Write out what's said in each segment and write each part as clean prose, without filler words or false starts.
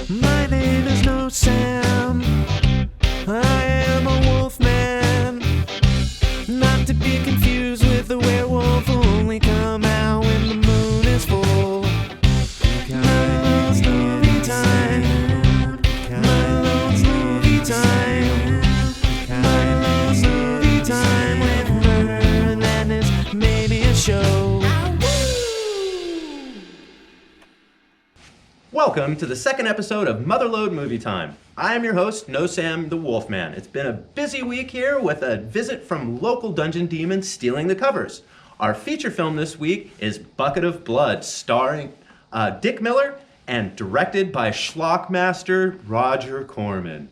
My name is Nosam. I am a wolfman. Not to be confused with a werewolf who only come out when the moon is full. My love's movie time. My love's movie time. My love's movie time with murder and madness, maybe a show. Welcome to the second episode of Motherload Movie Time. I am your host, Nosam the Wolfman. It's been a busy week here with a visit from local dungeon demons stealing the covers. Our feature film this week is Bucket of Blood, starring Dick Miller and directed by schlock master Roger Corman.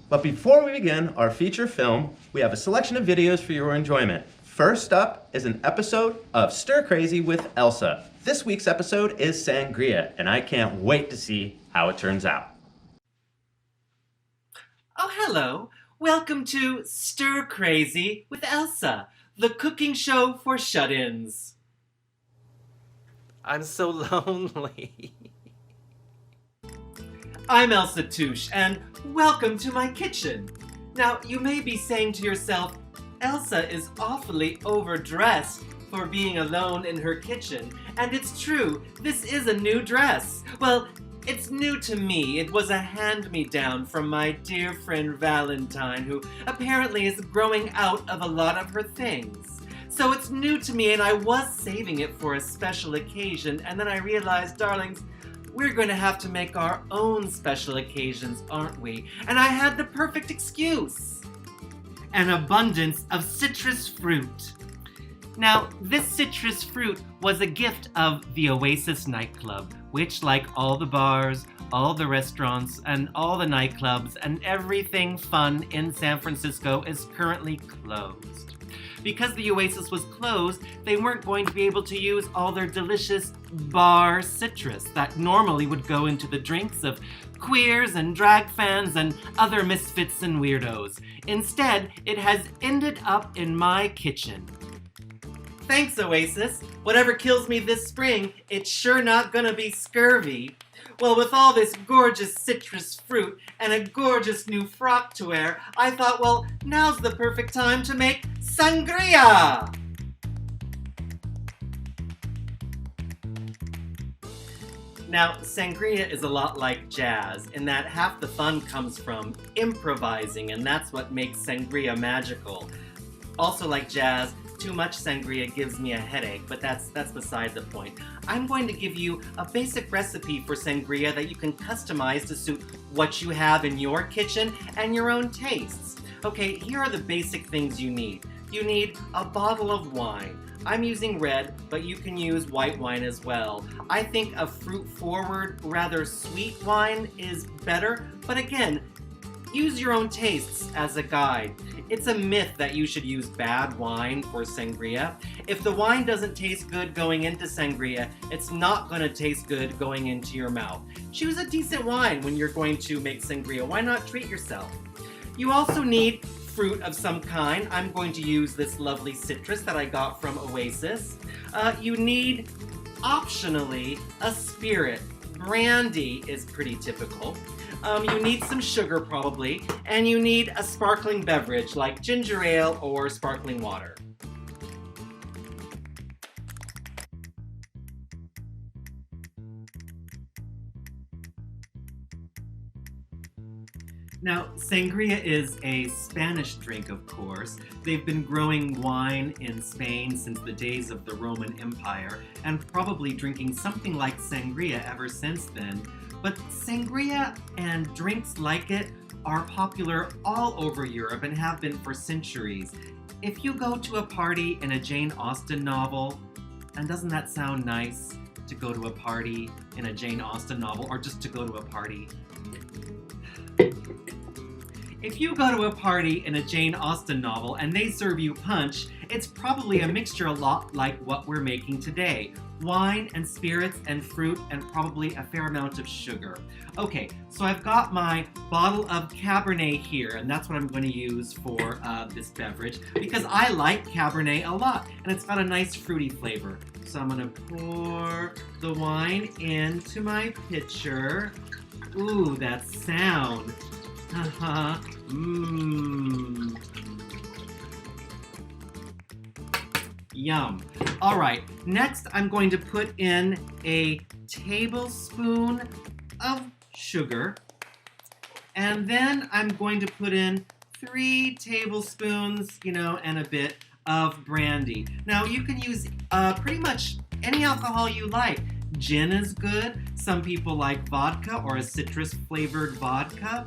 But before we begin our feature film, we have a selection of videos for your enjoyment. First up is an episode of Stir Crazy with Elsa. This week's episode is Sangria, and I can't wait to see how it turns out. Oh, hello. Welcome to Stir Crazy with Elsa, the cooking show for shut-ins. I'm so lonely. I'm Elsa Touche, and welcome to my kitchen. Now, you may be saying to yourself, Elsa is awfully overdressed for being alone in her kitchen. And it's true, this is a new dress. Well, it's new to me. It was a hand-me-down from my dear friend Valentine, who apparently is growing out of a lot of her things. So it's new to me, and I was saving it for a special occasion, and then I realized, darlings, we're going to have to make our own special occasions, aren't we? And I had the perfect excuse. An abundance of citrus fruit. Now, this citrus fruit was a gift of the Oasis nightclub, which, like all the bars, all the restaurants, and all the nightclubs, and everything fun in San Francisco is currently closed. Because the Oasis was closed, they weren't going to be able to use all their delicious bar citrus that normally would go into the drinks of queers and drag fans and other misfits and weirdos. Instead, it has ended up in my kitchen. Thanks, Oasis. Whatever kills me this spring, it's sure not gonna be scurvy. Well, with all this gorgeous citrus fruit and a gorgeous new frock to wear, I thought, well, now's the perfect time to make sangria! Now, sangria is a lot like jazz, in that half the fun comes from improvising, and that's what makes sangria magical. Also like jazz, too much sangria gives me a headache, but that's beside the point. I'm going to give you a basic recipe for sangria that you can customize to suit what you have in your kitchen and your own tastes. Okay, here are the basic things you need. You need a bottle of wine. I'm using red, but you can use white wine as well. I think a fruit-forward, rather sweet wine is better, but again, use your own tastes as a guide. It's a myth that you should use bad wine for sangria. If the wine doesn't taste good going into sangria, it's not going to taste good going into your mouth. Choose a decent wine when you're going to make sangria. Why not treat yourself? You also need fruit of some kind. I'm going to use this lovely citrus that I got from Oasis. You need, optionally, a spirit. Brandy is pretty typical. You need some sugar probably, and you need a sparkling beverage like ginger ale or sparkling water. Now, sangria is a Spanish drink, of course. They've been growing wine in Spain since the days of the Roman Empire, and probably drinking something like sangria ever since then. But sangria and drinks like it are popular all over Europe and have been for centuries. If you go to a party in a Jane Austen novel, and doesn't that sound nice to go to a party in a Jane Austen novel, or just to go to a party? If you go to a party in a Jane Austen novel and they serve you punch, it's probably a mixture a lot like what we're making today. Wine and spirits and fruit and probably a fair amount of sugar. Okay, so I've got my bottle of Cabernet here, and that's what I'm going to use for this beverage because I like Cabernet a lot and it's got a nice fruity flavor. So I'm gonna pour the wine into my pitcher. Ooh, that sound. Haha. Mmm. Yum. All right, next I'm going to put in a tablespoon of sugar. And then I'm going to put in 3 tablespoons, and a bit of brandy. Now you can use pretty much any alcohol you like. Gin is good. Some people like vodka or a citrus-flavored vodka.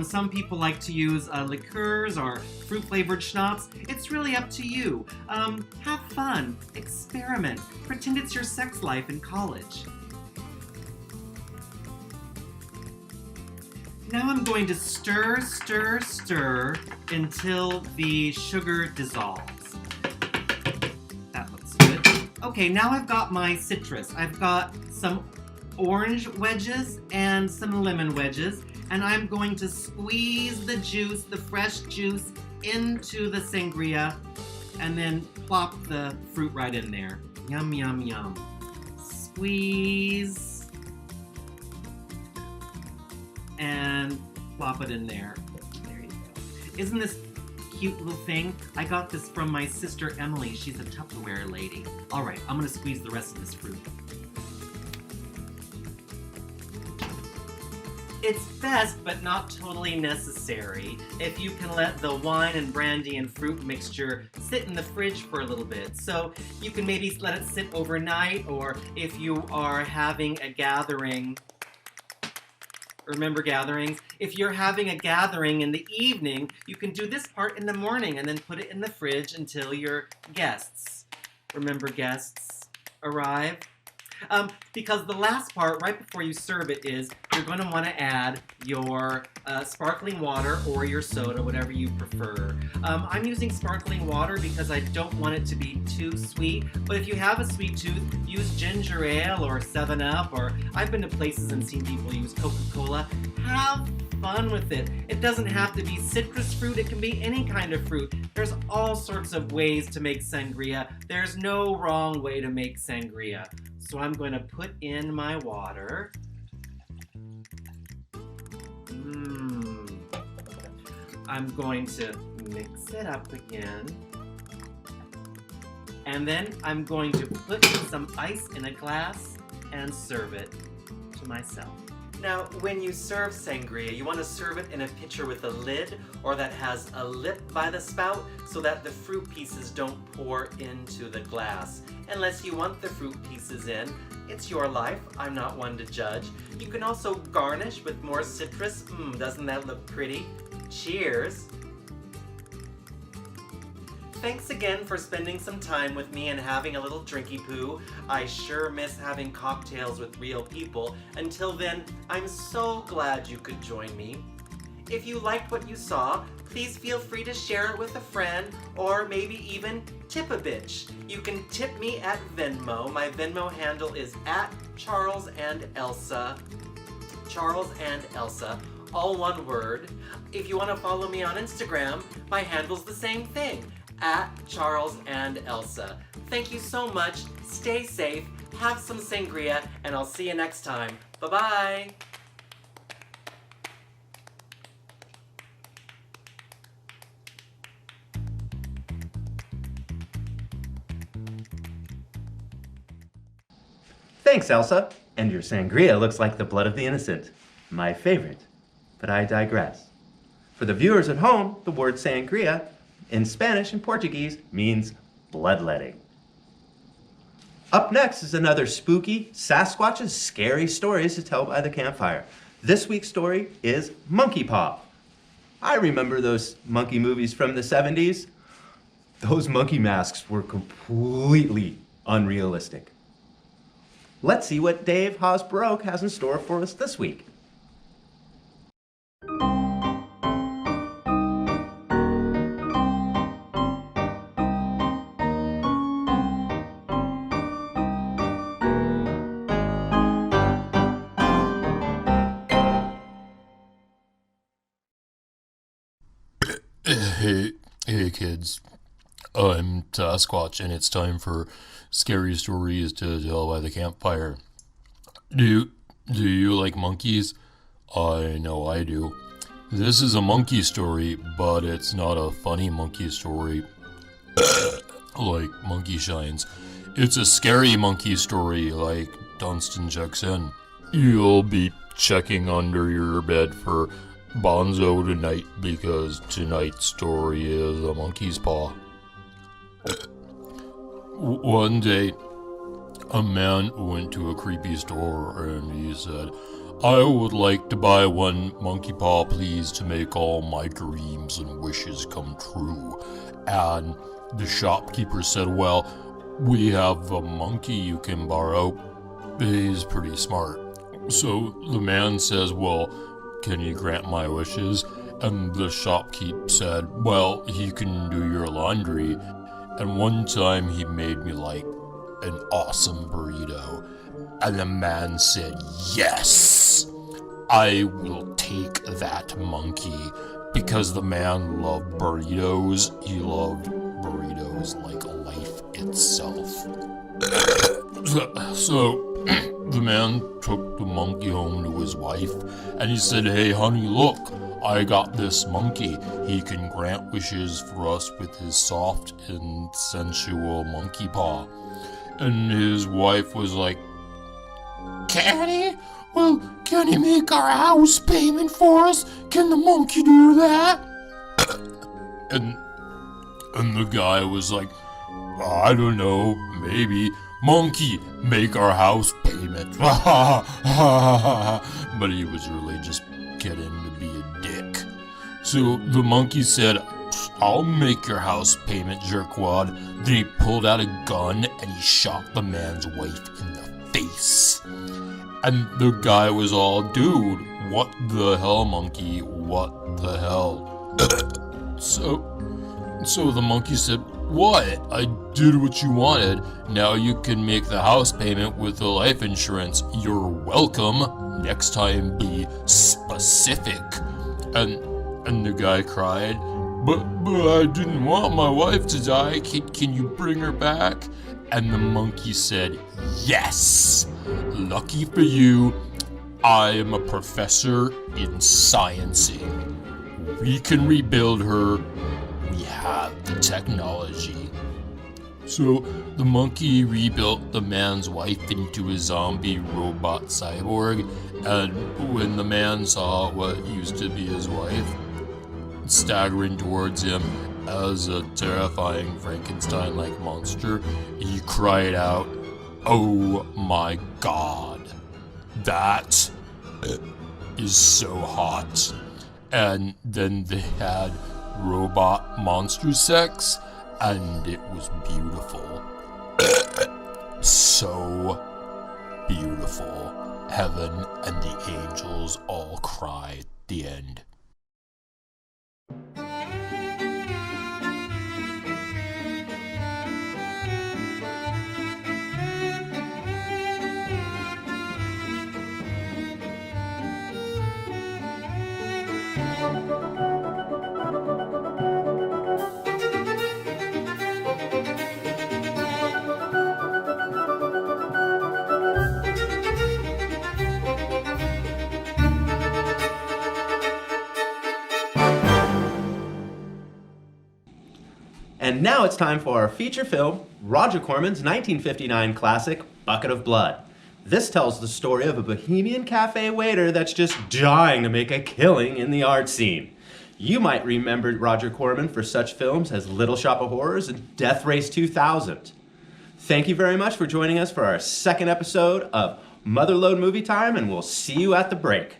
Some people like to use liqueurs or fruit-flavored schnapps. It's really up to you. Have fun. Experiment. Pretend it's your sex life in college. Now I'm going to stir, stir, stir until the sugar dissolves. That looks good. Okay, now I've got my citrus. I've got some orange wedges and some lemon wedges, and I'm going to squeeze the juice, the fresh juice, into the sangria, and then plop the fruit right in there. Yum, yum, yum. Squeeze. And plop it in there. There you go. Isn't this a cute little thing? I got this from my sister Emily. She's a Tupperware lady. All right, I'm gonna squeeze the rest of this fruit. It's best, but not totally necessary, if you can let the wine and brandy and fruit mixture sit in the fridge for a little bit. So you can maybe let it sit overnight, or if you are having a gathering. Remember gatherings? If you're having a gathering in the evening, you can do this part in the morning and then put it in the fridge until your guests, remember guests, arrive. Because the last part, right before you serve it, is you're going to want to add your sparkling water or your soda, whatever you prefer. I'm using sparkling water because I don't want it to be too sweet, but if you have a sweet tooth, use ginger ale or 7-Up, or I've been to places and seen people use Coca-Cola. Have fun with it. It doesn't have to be citrus fruit, it can be any kind of fruit. There's all sorts of ways to make sangria. There's no wrong way to make sangria. So I'm going to put in my water. I'm going to mix it up again. And then I'm going to put some ice in a glass and serve it to myself. Now, when you serve sangria, you want to serve it in a pitcher with a lid or that has a lip by the spout so that the fruit pieces don't pour into the glass. Unless you want the fruit pieces in, it's your life. I'm not one to judge. You can also garnish with more citrus. Doesn't that look pretty? Cheers! Thanks again for spending some time with me and having a little drinky poo. I sure miss having cocktails with real people. Until then, I'm so glad you could join me. If you liked what you saw, please feel free to share it with a friend, or maybe even tip a bitch. You can tip me at Venmo. My Venmo handle is @CharlesandElsa. Charles and Elsa, all one word. If you want to follow me on Instagram, my handle's the same thing. @CharlesandElsa. Thank you so much, stay safe, have some sangria, and I'll see you next time. Bye-bye! Thanks, Elsa. And your sangria looks like the blood of the innocent. My favorite. But I digress. For the viewers at home, the word sangria in Spanish and Portuguese means bloodletting. Up next is another spooky Sasquatch's scary stories to tell by the campfire. This week's story is Monkey Paw. I remember those monkey movies from the 70s. Those monkey masks were completely unrealistic. Let's see what Dave Haaz-Baroque has in store for us this week. Hey kids, I'm Sasquatch and it's time for scary stories to tell by the campfire. Do you like monkeys? I know I do. This is a monkey story, but it's not a funny monkey story like Monkey Shines. It's a scary monkey story like Dunstan Checks In. You'll be checking under your bed for Bonzo tonight because tonight's story is a monkey's paw. One day, a man went to a creepy store and he said, "I would like to buy one monkey paw, please, to make all my dreams and wishes come true." And the shopkeeper said, "Well, we have a monkey you can borrow. He's pretty smart." So the man says, "Well, can you grant my wishes?" And the shopkeep said, "Well, he can do your laundry. And one time he made me like an awesome burrito." And the man said, "Yes, I will take that monkey," because the man loved burritos. He loved burritos like life itself. So the man took the monkey home to his wife, and he said, "Hey honey, look, I got this monkey. He can grant wishes for us with his soft and sensual monkey paw." And his wife was like, "Can he? Well, can he make our house payment for us? Can the monkey do that?" And the guy was like, "I don't know, maybe. Monkey, make our house payment." But he was really just getting to be a dick. So the monkey said, "I'll make your house payment, jerkwad." Then he pulled out a gun and he shot the man's wife in the face. And the guy was all, "Dude, what the hell, monkey? What the hell?" So the monkey said, "What? I did what you wanted. Now you can make the house payment with the life insurance. You're welcome. Next time be specific." And the guy cried, But I didn't want my wife to die. Can you bring her back?" And the monkey said, "Yes. Lucky for you, I am a professor in sciencing. We can rebuild her. We have the technology." So the monkey rebuilt the man's wife into a zombie robot cyborg, and when the man saw what used to be his wife staggering towards him as a terrifying Frankenstein-like monster, he cried out, "Oh my God, that is so hot." And then they had robot monster sex, and it was beautiful. So beautiful. Heaven and the angels all cried. The end. And now it's time for our feature film, Roger Corman's 1959 classic, Bucket of Blood. This tells the story of a bohemian cafe waiter that's just dying to make a killing in the art scene. You might remember Roger Corman for such films as Little Shop of Horrors and Death Race 2000. Thank you very much for joining us for our second episode of Motherlode Movie Time, and we'll see you at the break.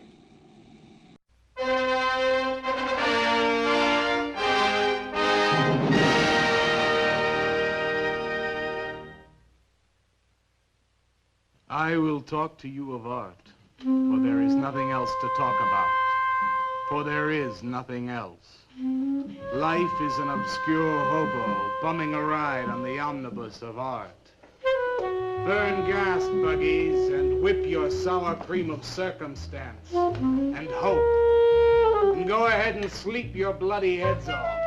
I will talk to you of art, for there is nothing else to talk about, for there is nothing else. Life is an obscure hobo bumming a ride on the omnibus of art. Burn gas, buggies, and whip your sour cream of circumstance, and hope, and go ahead and sleep your bloody heads off.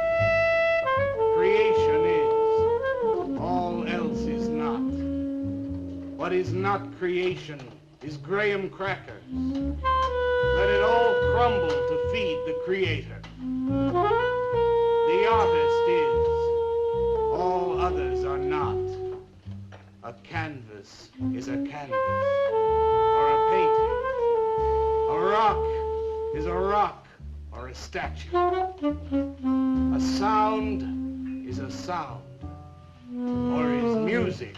Creation is, all else is not. What is not creation is graham crackers. Let it all crumble to feed the creator. The artist is. All others are not. A canvas is a canvas, or a painting. A rock is a rock, or a statue. A sound is a sound, or is music.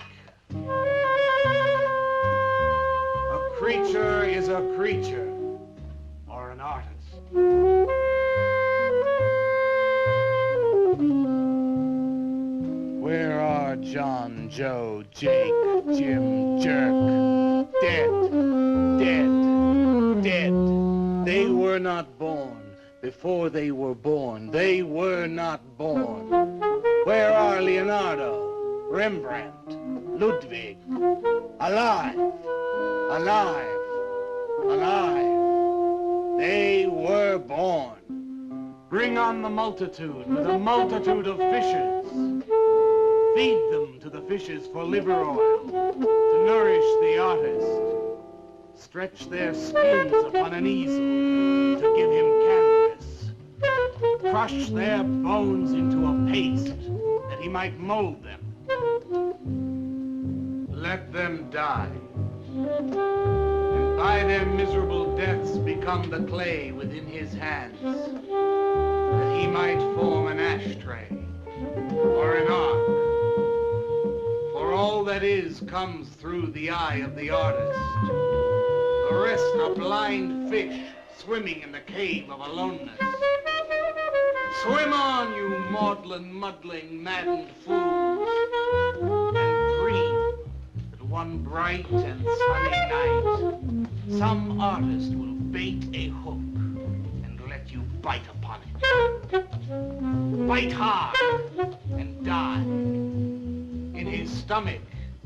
A creature is a creature, or an artist. Where are John, Joe, Jake, Jim, Jerk? Dead, dead, dead. They were not born. Before they were born, they were not born. Where are Leonardo, Rembrandt, Ludwig? Alive, alive, alive. They were born. Bring on the multitude with a multitude of fishes. Feed them to the fishes for liver oil, to nourish the artist. Stretch their skins upon an easel to give him canvas. Crush their bones into a paste that he might mold them. Let them die. And by their miserable deaths become the clay within his hands, that he might form an ashtray or an ark. For all that is comes through the eye of the artist. The rest are blind fish swimming in the cave of aloneness. Swim on, you maudlin, muddling, maddened fools, and dream that one bright and sunny night, some artist will bait a hook and let you bite upon it. Bite hard and die. In his stomach,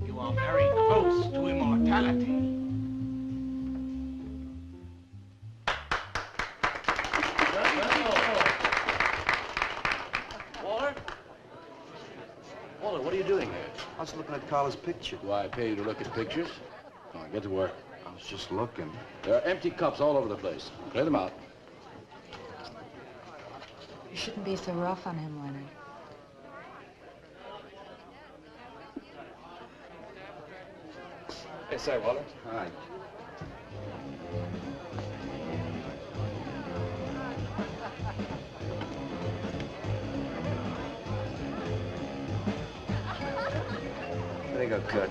you are very close to immortality. Walter, what are you doing here? I was looking at Carla's picture. Do I pay you to look at pictures? Come on, get to work. I was just looking. There are empty cups all over the place. Clear them out. You shouldn't be so rough on him, Leonard. Hey, say, Walter. Hi. There you go, Kurt.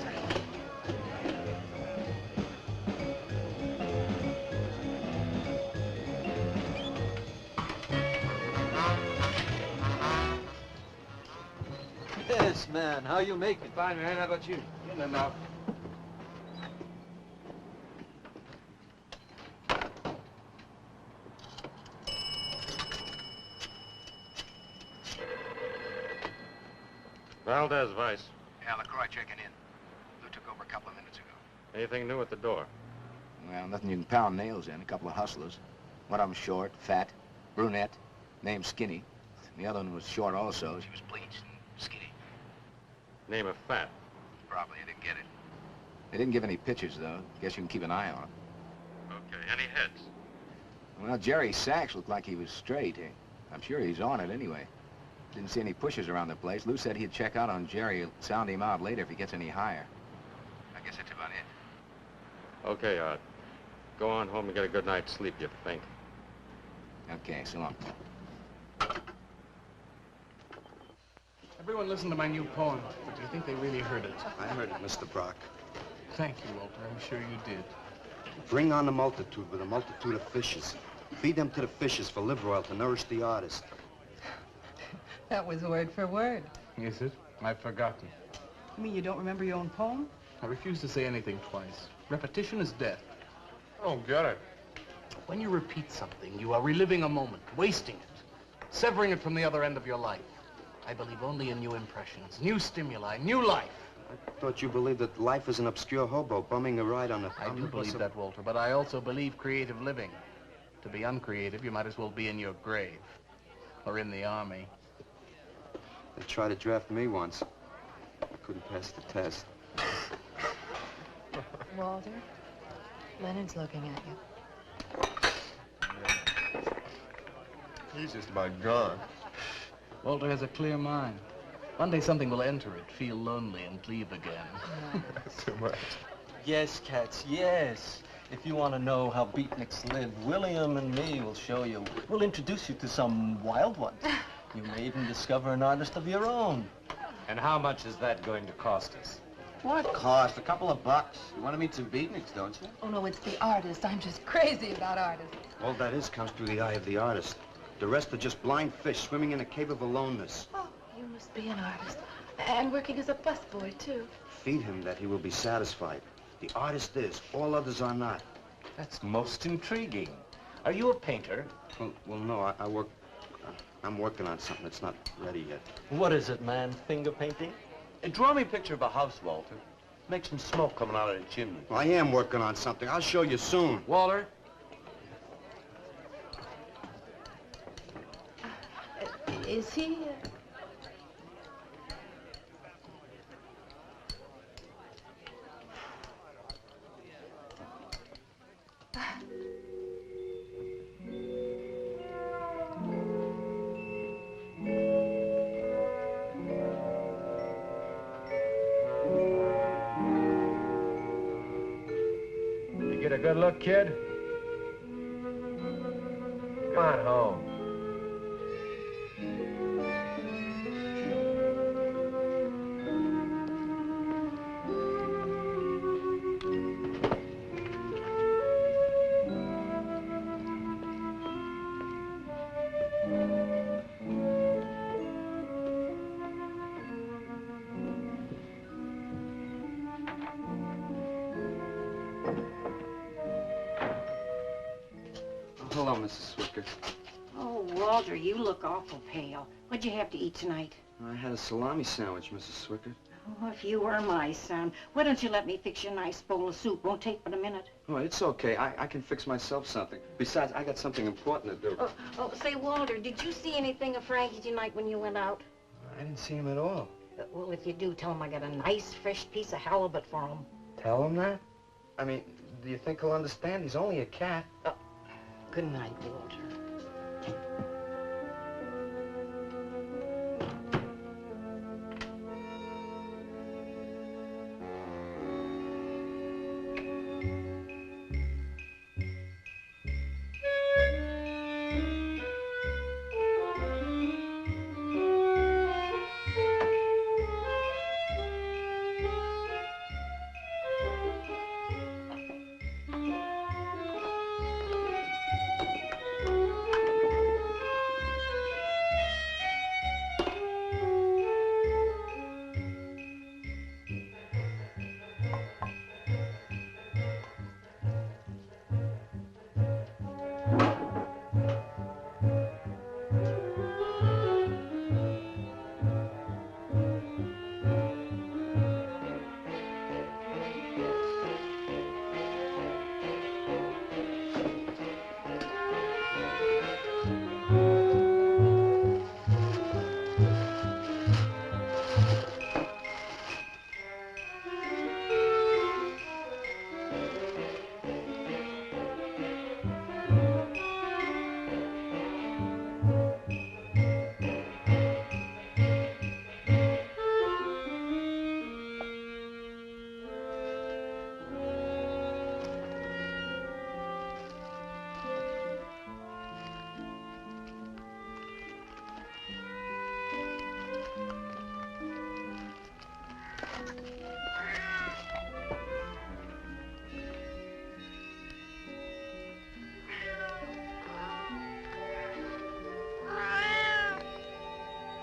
Yes, man. How you make it? Fine, man. How about you? In and out. Valdez, Vice. Yeah, LaCroix checking in. Lou took over a couple of minutes ago. Anything new at the door? Well, nothing you can pound nails in. A couple of hustlers. One of them short, fat, brunette, named Skinny. The other one was short also. She was bleached and skinny. Name of Fat. Probably you didn't get it. They didn't give any pictures, though. Guess you can keep an eye on them. Okay. Any heads? Well, Jerry Sachs looked like he was straight. I'm sure he's on it anyway. Didn't see any pushers around the place. Lou said he'd check out on Jerry. He'll sound him out later if he gets any higher. I guess that's about it. Okay, Art. Go on home and get a good night's sleep, you think. Okay, so long. Everyone listen to my new poem. But do you think they really heard it? I heard it, Mr. Brock. Thank you, Walter. I'm sure you did. Bring on the multitude with a multitude of fishes. Feed them to the fishes for liver oil to nourish the artist. That was word for word. Is it? I've forgotten. You mean you don't remember your own poem? I refuse to say anything twice. Repetition is death. I don't get it. When you repeat something, you are reliving a moment, wasting it, severing it from the other end of your life. I believe only in new impressions, new stimuli, new life. I thought you believed that life is an obscure hobo bumming a ride on a... I do believe that, Walter, but I also believe creative living. To be uncreative, you might as well be in your grave. Or in the army. They tried to draft me once. I couldn't pass the test. Walter, Leonard's looking at you. He's just about gone. Walter has a clear mind. One day something will enter it, feel lonely, and leave again. Too much. Yes, cats, yes. If you want to know how beatniks live, William and me will show you. We'll introduce you to some wild ones. You may even discover an artist of your own. And how much is that going to cost us? What cost? A couple of bucks. You want to meet some beatniks, don't you? Oh, no, it's the artist. I'm just crazy about artists. All that is comes through the eye of the artist. The rest are just blind fish swimming in a cave of aloneness. Oh, you must be an artist. And working as a busboy, too. Feed him that he will be satisfied. The artist is. All others are not. That's most intriguing. Are you a painter? Well, no, I work... I'm working on something that's not ready yet. What is it, man? Finger painting? Draw me a picture of a house, Walter. Make some smoke coming out of the chimney. Well, I am working on something. I'll show you soon. Walter? Is he... You get a good look, kid? Come on home. Hello, Mrs. Swicker. Oh, Walter, you look awful pale. What'd you have to eat tonight? I had a salami sandwich, Mrs. Swicker. Oh, if you were my son, why don't you let me fix you a nice bowl of soup? Won't take but a minute. Oh, it's okay. I can fix myself something. Besides, I got something important to do. Say, Walter, did you see anything of Frankie tonight when you went out? I didn't see him at all. Well, if you do, tell him I got a nice, fresh piece of halibut for him. Tell him that? I mean, do you think he'll understand? He's only a cat. Good night, Walter.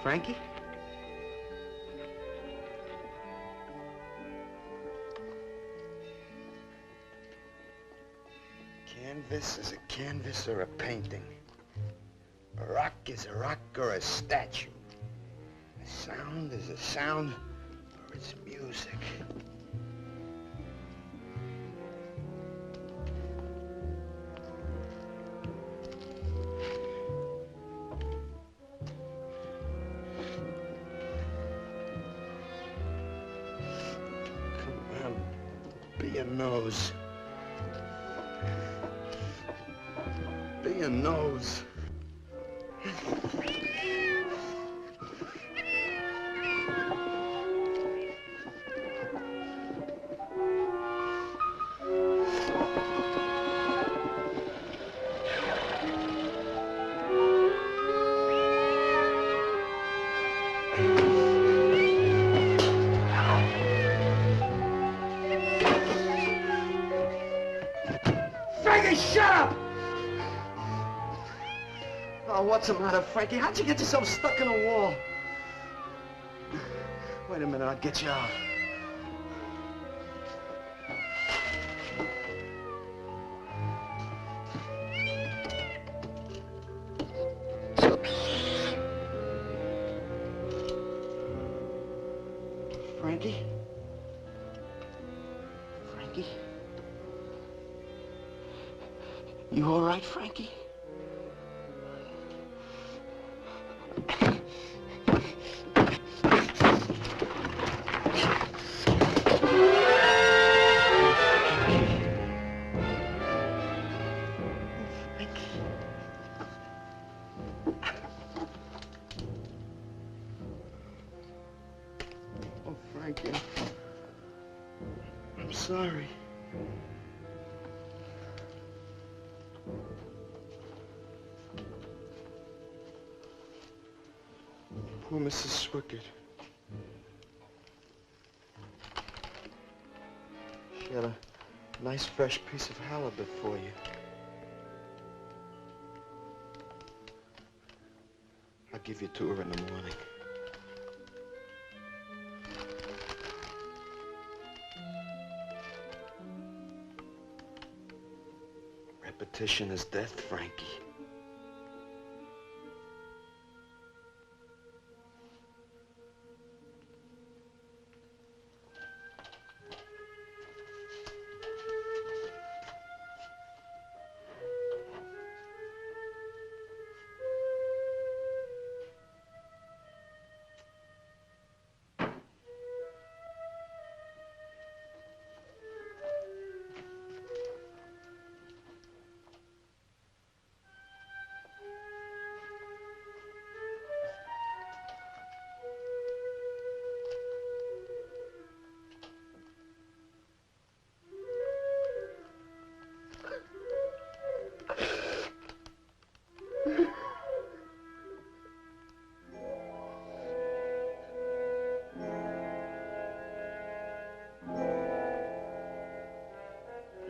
Frankie? Canvas is a canvas or a painting. A rock is a rock or a statue. A sound is a sound or it's music. Be a nose. Be your nose. Frankie, shut up! Oh, what's the matter, Frankie? How'd you get yourself stuck in a wall? Wait a minute, I'll get you out. Frankie? Frankie? You all right, Frankie? Oh, Frankie. I'm sorry. Poor Mrs. Swickett. She had a nice fresh piece of halibut for you. I'll give you to her in the morning. Repetition is death, Frankie.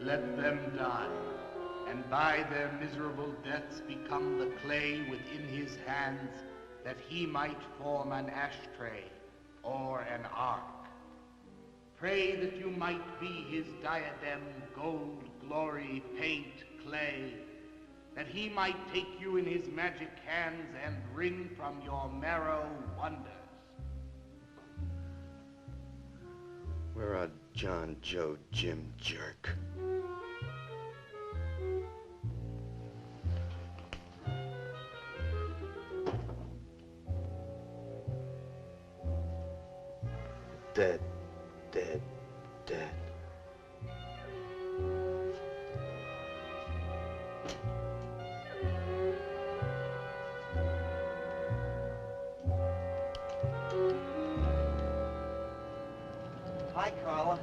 Let them die, and by their miserable deaths become the clay within his hands, that he might form an ashtray or an ark. Pray that you might be his diadem, gold, glory, paint, clay, that he might take you in his magic hands and wring from your marrow wonders. Where are John, Joe, Jim, Jerk? Dead, dead, dead. Hi, Carla.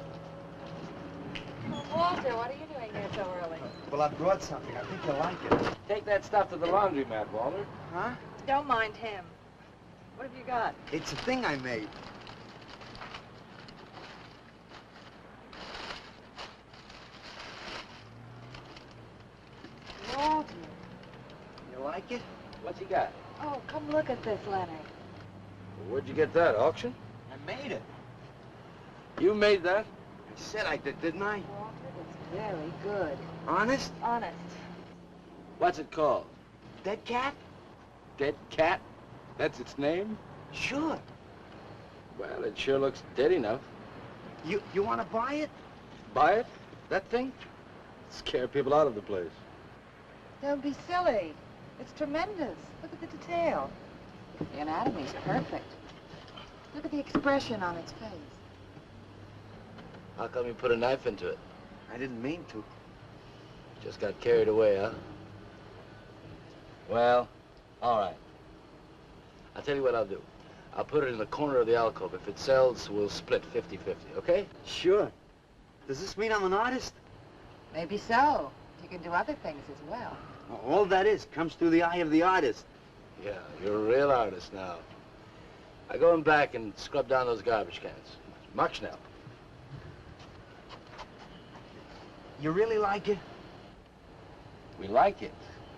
Walter, what are you doing here so early? Well, I brought something. I think you'll like it. Take that stuff to the laundromat, Walter. Huh? Don't mind him. What have you got? It's a thing I made. Walter. You like it? What's he got? Oh, come look at this, Lenny. Where'd you get that, auction? I made it. You made that? I said I did, didn't I? Walter, it's very good. Honest? Honest. What's it called? Dead cat? Dead cat? That's its name? Sure. Well, it sure looks dead enough. You want to buy it? Buy it? That thing? Scare people out of the place. Don't be silly. It's tremendous. Look at the detail. The anatomy's perfect. Look at the expression on its face. How come you put a knife into it? I didn't mean to. Just got carried away, huh? Well, all right. I'll tell you what I'll do. I'll put it in the corner of the alcove. If it sells, we'll split 50-50, okay? Sure. Does this mean I'm an artist? Maybe so. You can do other things as well. All that is comes through the eye of the artist. Yeah, you're a real artist now. I go in back and scrub down those garbage cans. Mark Schnell. You really like it? We like it.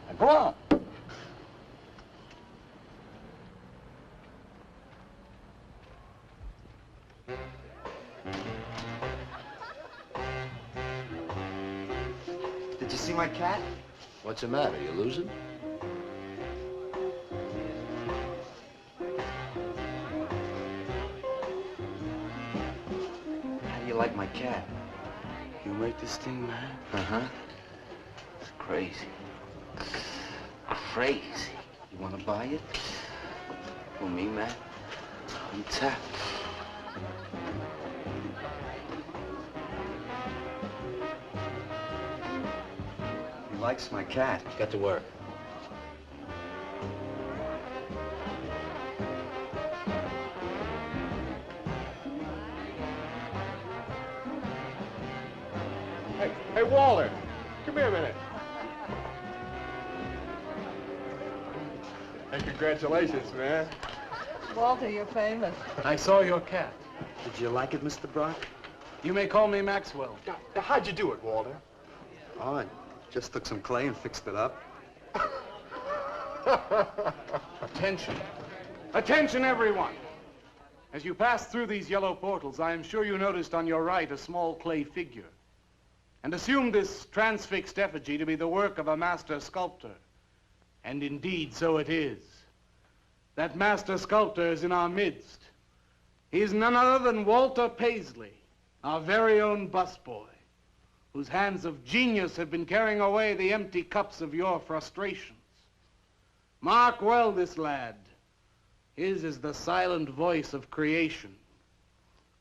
Now go on. Did you see my cat? What's the matter? You losing? How do you like my cat? You make this thing, man? Uh-huh. It's crazy. Crazy. You want to buy it? For me, man? I'm tapped. He likes my cat. Get to work. Hey, Walter, come here a minute. Hey, congratulations, man. Walter, you're famous. I saw your cat. Did you like it, Mr. Brock? You may call me Maxwell. Now, how'd you do it, Walter? Oh, I just took some clay and fixed it up. Attention. Attention, everyone. As you pass through these yellow portals, I am sure you noticed on your right a small clay figure, and assumed this transfixed effigy to be the work of a master sculptor. And indeed, so it is. That master sculptor is in our midst. He is none other than Walter Paisley, our very own busboy, whose hands of genius have been carrying away the empty cups of your frustrations. Mark well this lad. His is the silent voice of creation.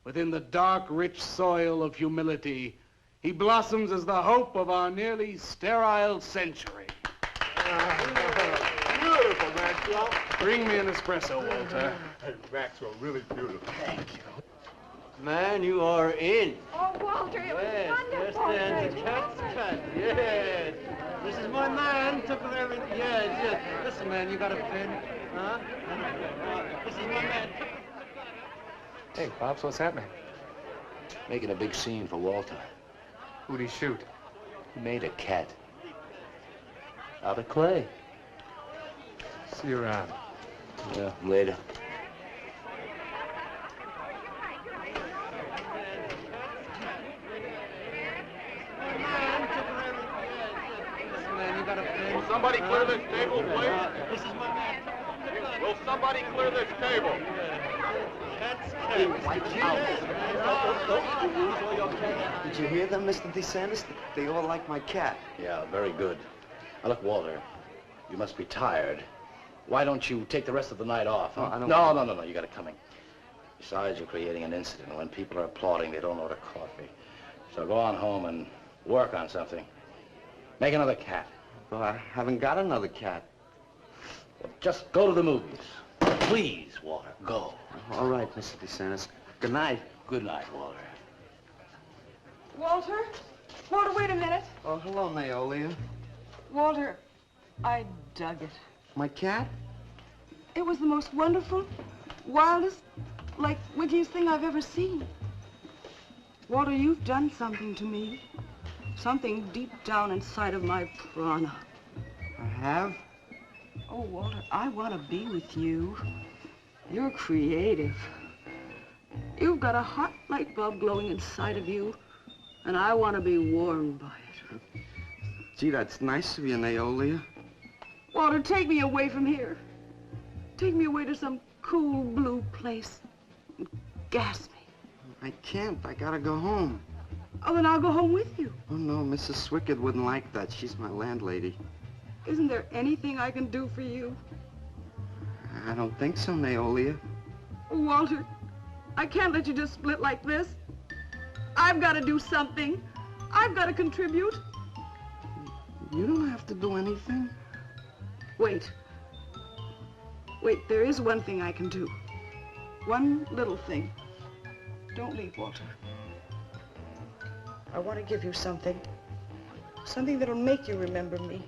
Within the dark, rich soil of humility, he blossoms as the hope of our nearly sterile century. Beautiful, Maxwell. Bring me an espresso, Walter. Hey, Maxwell, really beautiful. Thank you. Man, you are in. Oh, Walter, it was wonderful. Yes, the cat's cat. Yes. This is my man. Took of everything. Yes, yes. Listen, man, you got a pen? Huh? This is my man. Hey, Pops, what's happening? Making a big scene for Walter. Who'd he shoot? He made a cat. Out of clay. See you around. Yeah, later. Will somebody clear this table, please? This is my man. Will somebody clear this table? Did you hear them, Mr. DeSantis? They all like my cat. Yeah, very good. Now, look, Walter, you must be tired. Why don't you take the rest of the night off? Huh? I don't No, you got it coming. Besides, you're creating an incident. When people are applauding, they don't order coffee. So go on home and work on something. Make another cat. Well, I haven't got another cat. Well, just go to the movies. Please, Walter, go. All right, Mr. DeSantis. Good night. Good night, Walter. Walter? Walter, wait a minute. Oh, hello, Naolia. Walter, I dug it. My cat? It was the most wonderful, wildest, like, wittiest thing I've ever seen. Walter, you've done something to me. Something deep down inside of my prana. I have? Oh, Walter, I want to be with you. You're creative. You've got a hot light bulb glowing inside of you, and I want to be warmed by it. Gee, that's nice of you, Naolia. Walter, take me away from here. Take me away to some cool blue place. Gas me. I can't. I gotta go home. Oh, then I'll go home with you. Oh, no, Mrs. Swickard wouldn't like that. She's my landlady. Isn't there anything I can do for you? I don't think so, Naolia. Oh, Walter, I can't let you just split like this. I've got to do something. I've got to contribute. You don't have to do anything. Wait. Wait, there is one thing I can do. One little thing. Don't leave, Walter. I want to give you something. Something that'll make you remember me.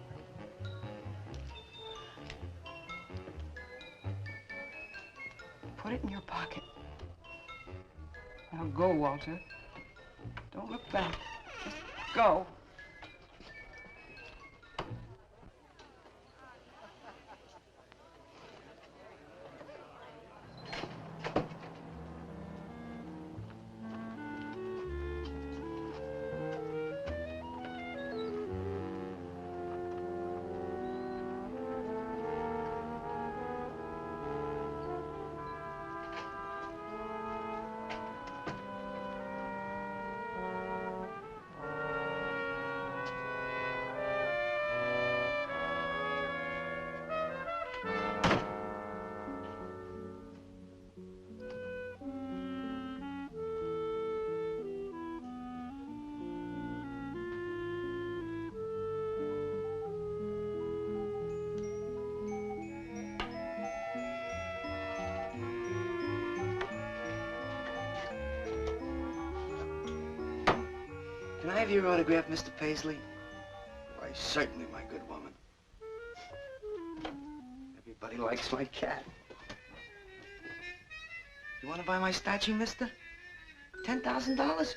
Put it in your pocket. Now go, Walter. Don't look back. Just go. Can I have your autograph, Mr. Paisley? Why, certainly, my good woman. Everybody likes my cat. You want to buy my statue, mister? $10,000?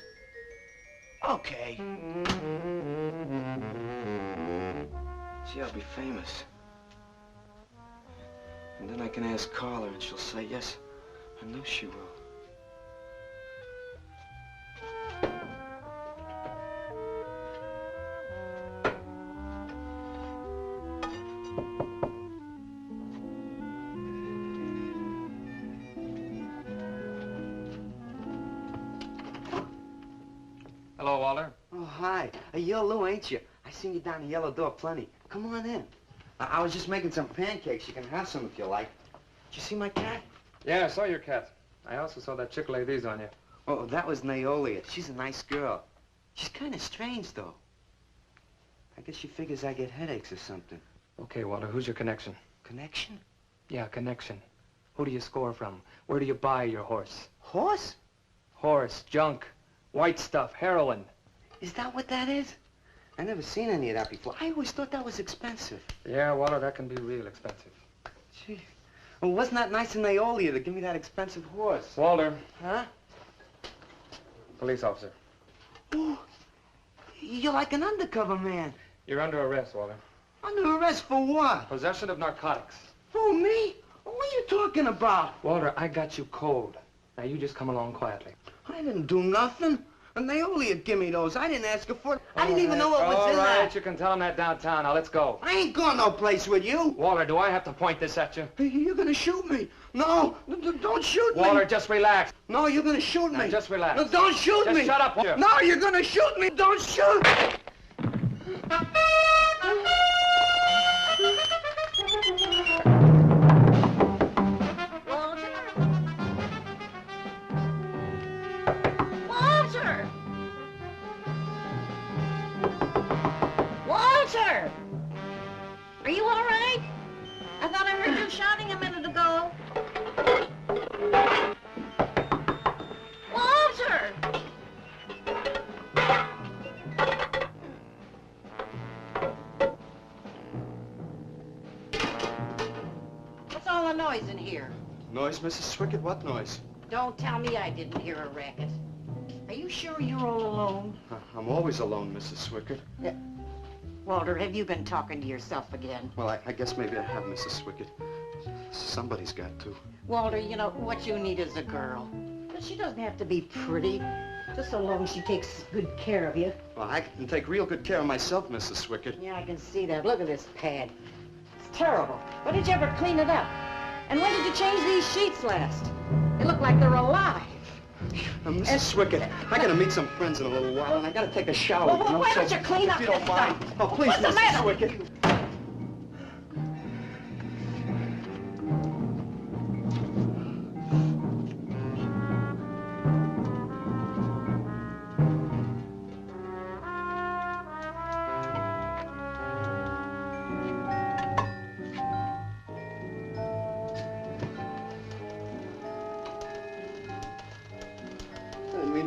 Okay. See, I'll be famous. And then I can ask Carla, and she'll say yes. I know she will. Hello, Walter. Oh, hi. You're Lou, ain't you? I seen you down the yellow door plenty. Come on in. I was just making some pancakes. You can have some if you like. Did you see my cat? Yeah, I saw your cat. I also saw that chick lay these on you. Oh, that was Naolia. She's a nice girl. She's kind of strange, though. I guess she figures I get headaches or something. Okay, Walter, who's your connection? Connection? Yeah, connection. Who do you score from? Where do you buy your horse? Horse? Horse, junk, white stuff, heroin. Is that what that is? I never seen any of that before. I always thought that was expensive. Yeah, Walter, that can be real expensive. Gee. Well, wasn't that nice of Naolia to give me that expensive horse? Walter. Huh? Police officer. Oh, you're like an undercover man. You're under arrest, Walter. Under arrest for what? Possession of narcotics. Who, me? What are you talking about? Walter, I got you cold. Now you just come along quietly. I didn't do nothing. And Naolia give me those. I didn't ask her for it. I didn't even know what was in All right, that. you can tell him that downtown. Now let's go. I ain't going no place with you. Walter, do I have to point this at you? You're gonna shoot me. No, don't shoot me. Walter, just relax. No, you're gonna shoot me. Now, just relax. No, don't shoot Just me. shut up, Walter. No, you're gonna shoot me. Don't shoot. Walter! Walter! Are you all right? I thought I heard you shouting a minute ago. Walter! What's all the noise in here? Noise, Mrs. Swickett? What noise? Don't tell me I didn't hear a racket. Are you sure you're all alone? I'm always alone, Mrs. Swickett. Walter, have you been talking to yourself again? Well, I guess maybe I have, Mrs. Swickett. Somebody's got to. Walter, you know, what you need is a girl. But she doesn't have to be pretty, just so long as she takes good care of you. Well, I can take real good care of myself, Mrs. Swickett. Yeah, I can see that. Look at this pad. It's terrible. When did you ever clean it up? And when did you change these sheets last? They look like they're alive. Mrs. Swickett, I gotta meet some friends in a little while, and I gotta take a shower. Well, you know, why so don't you clean up if you don't this mind. stuff? Oh, please, What's the Mrs. matter? Swickett.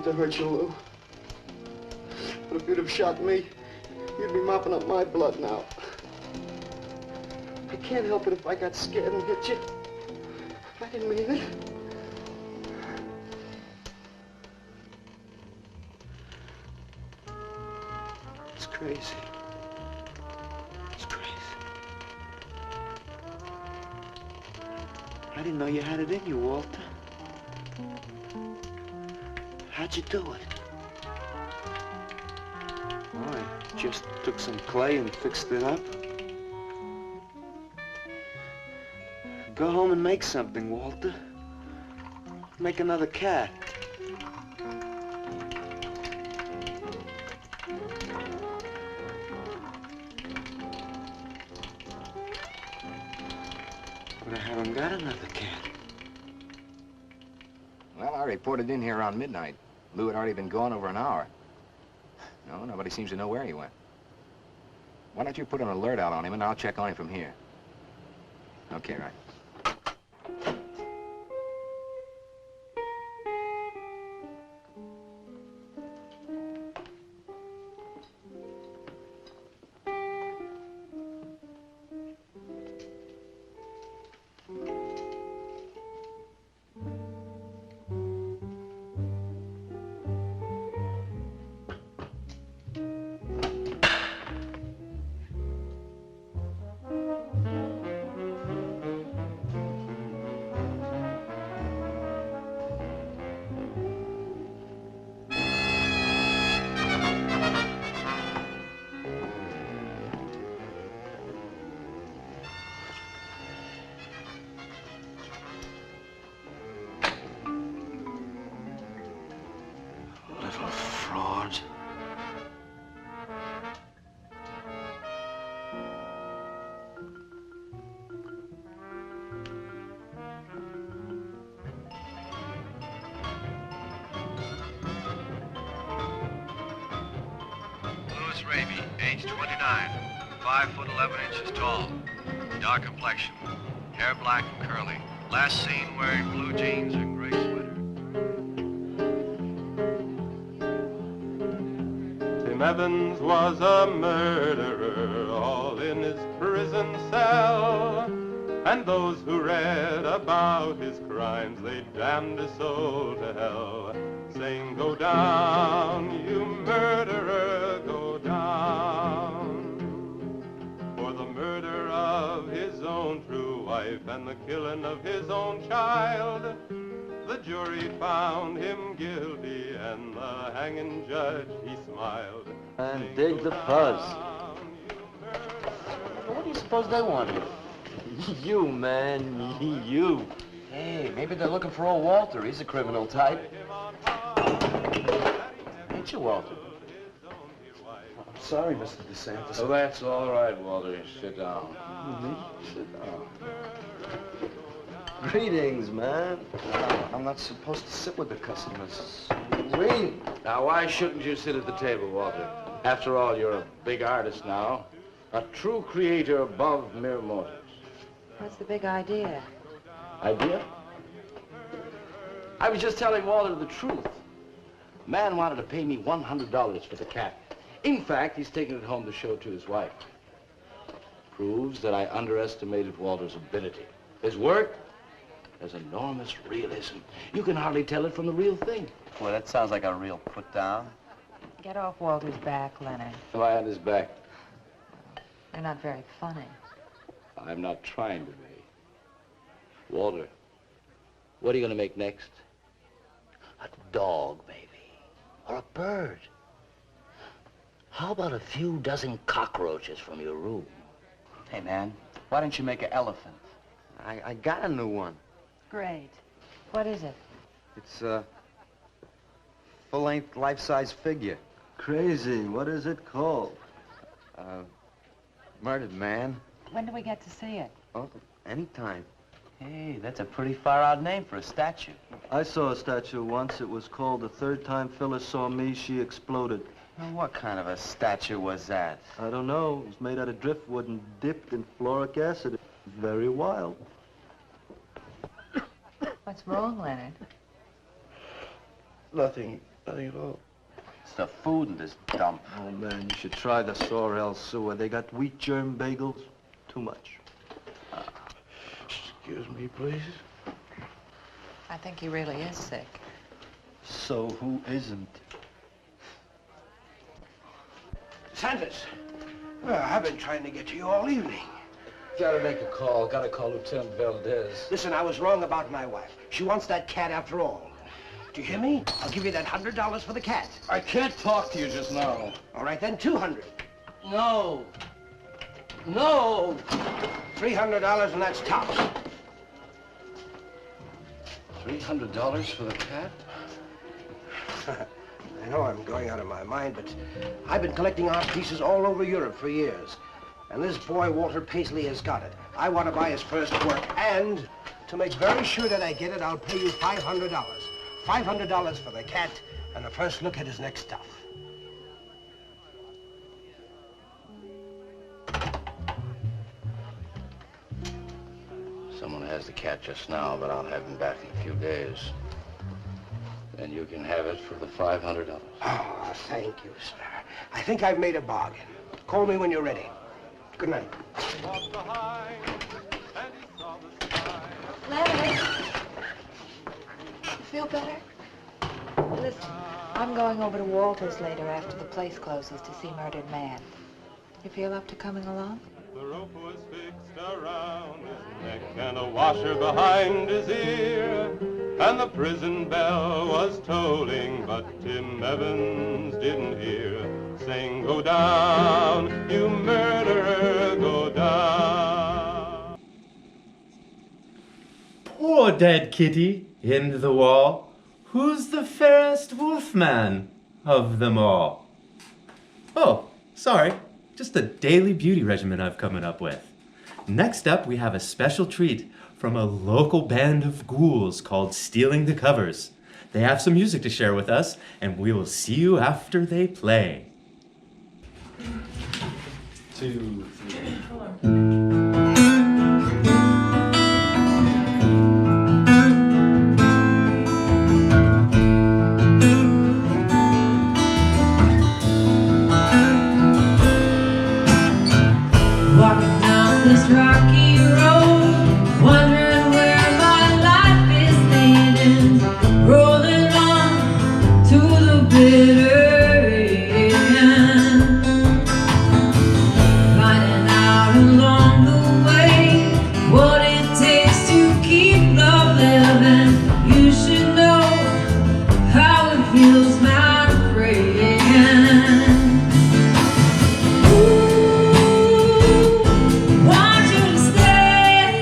to hurt you, Lou. But if you'd have shot me, you'd be mopping up my blood now. I can't help it if I got scared and hit you. I didn't mean it. It's crazy. It's crazy. I didn't know you had it in you, Walter. How'd you do it? Oh, I just took some clay and fixed it up. Go home and make something, Walter. Make another cat. But I haven't got another cat. Well, I reported in here around midnight. Lou had already been gone over an hour. No, nobody seems to know where he went. Why don't you put an alert out on him and I'll check on him from here. Okay, right. Little fraud. Louis Raby, age 29, 5 foot 11 inches tall, dark complexion, hair black and curly. Last seen wearing blue jeans and gray sweater. Tim Evans was a murderer, all in his prison cell. And those who read about his crimes, they damned his soul to hell, saying, "Go down, you murderer, go down." For the murder of his own true wife and the killing of his own child, the jury found him guilty, and the hanging judge, he smiled. And dig the fuzz. What do you suppose they wanted? You, man, you. Hey, maybe they're looking for old Walter. He's a criminal type. Ain't you, Walter? I'm sorry, Mr. DeSantis. Oh, that's all right, Walter. Sit down. Me? Sit down. Greetings, man. I'm not supposed to sit with the customers. Green. Now, why shouldn't you sit at the table, Walter? After all, you're a big artist now. A true creator above mere mortals. What's the big idea? Idea? I was just telling Walter the truth. Man wanted to pay me $100 for the cat. In fact, he's taking it home to show to his wife. Proves that I underestimated Walter's ability. His work has enormous realism. You can hardly tell it from the real thing. Well, that sounds like a real put down. Get off Walter's back, Leonard. Am I on his back? You're not very funny. I'm not trying to be. Walter, what are you going to make next? A dog, maybe. Or a bird. How about a few dozen cockroaches from your room? Hey, man, why don't you make an elephant? I got a new one. Great. What is it? It's a full-length, life-size figure. Crazy. What is it called? Murdered Man. When do we get to see it? Oh, anytime. Hey, that's a pretty far-out name for a statue. I saw a statue once. It was called The Third Time Phyllis Saw Me, She Exploded. Now, what kind of a statue was that? I don't know. It was made out of driftwood and dipped in fluoric acid. Very wild. What's wrong, Leonard? Nothing. Nothing at all. It's the food in this dump. Oh, man, you should try the Sorrel sewer. They got wheat germ bagels. Too much. Excuse me, please. I think he really is sick. So who isn't? Sanders, well, I've been trying to get to you all evening. Gotta make a call. Gotta call Lieutenant Valdez. Listen, I was wrong about my wife. She wants that cat after all. Do you hear me? I'll give you that $100 for the cat. I can't talk to you just now. All right, then, $200. No. No. $300, and that's tops. $300 for the cat? I know I'm going out of my mind, but I've been collecting art pieces all over Europe for years. And this boy, Walter Paisley, has got it. I want to buy his first work, and to make very sure that I get it, I'll pay you $500. $500 for the cat, and the first look at his next stuff. Someone has the cat just now, but I'll have him back in a few days. Then you can have it for the $500. Oh, thank you, sir. I think I've made a bargain. Call me when you're ready. Good night. Larry, you feel better? Listen, I'm going over to Walter's later after the place closes to see Murdered Man. You feel up to coming along? The rope was fixed around his neck and a washer behind his ear, and the prison bell was tolling, but Tim Evans didn't hear. Saying, go down, you murderer, go down. Poor dead kitty in the wall. Who's the fairest wolfman of them all? Oh, sorry. Just a daily beauty regimen I've come up with. Next up, we have a special treat from a local band of ghouls called Stealing the Covers. They have some music to share with us, and we will see you after they play. 2, 3, 4. This rocky road, wondering where my life is leading, rolling on to the bitter end, finding out along the way what it takes to keep love living. You should know how it feels, my friend. Want you to stay.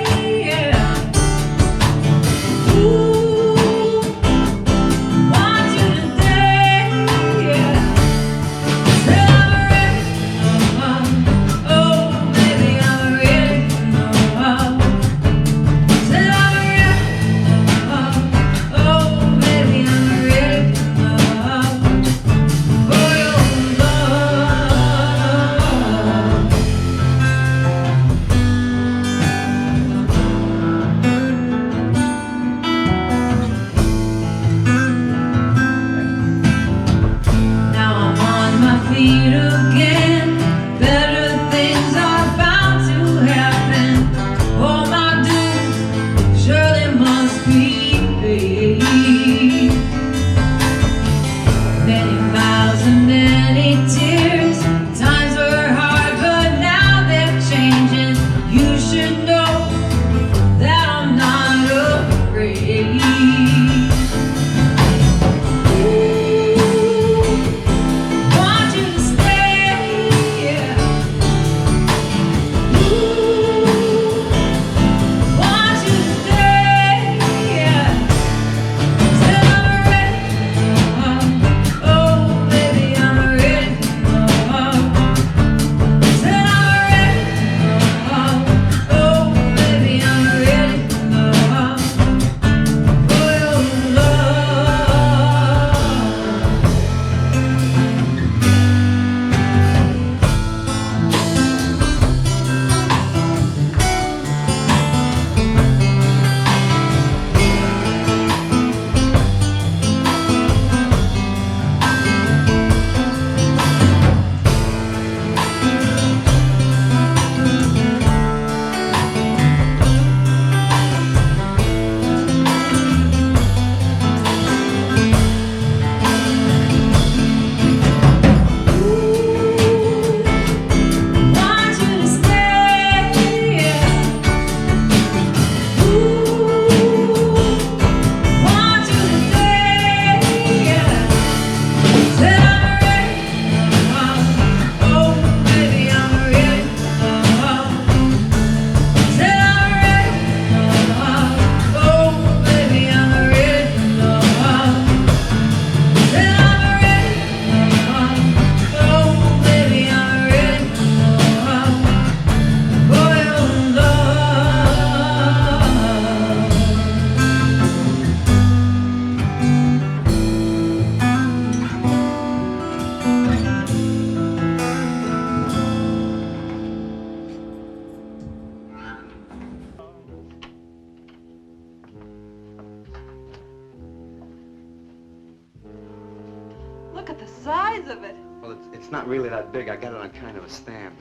Look at the size of it. Well, it's not really that big. I got it on kind of a stand.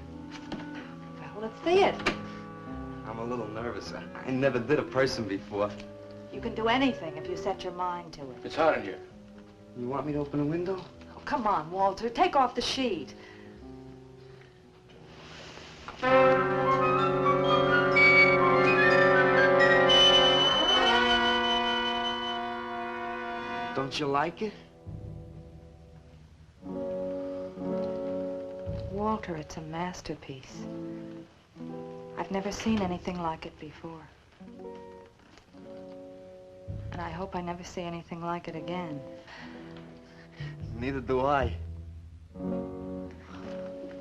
Well, let's see it. I'm a little nervous. I never did a person before. You can do anything if you set your mind to it. It's hot in here. You want me to open a window? Oh, come on, Walter. Take off the sheet. Don't you like it? Walter, it's a masterpiece. I've never seen anything like it before. And I hope I never see anything like it again. Neither do I.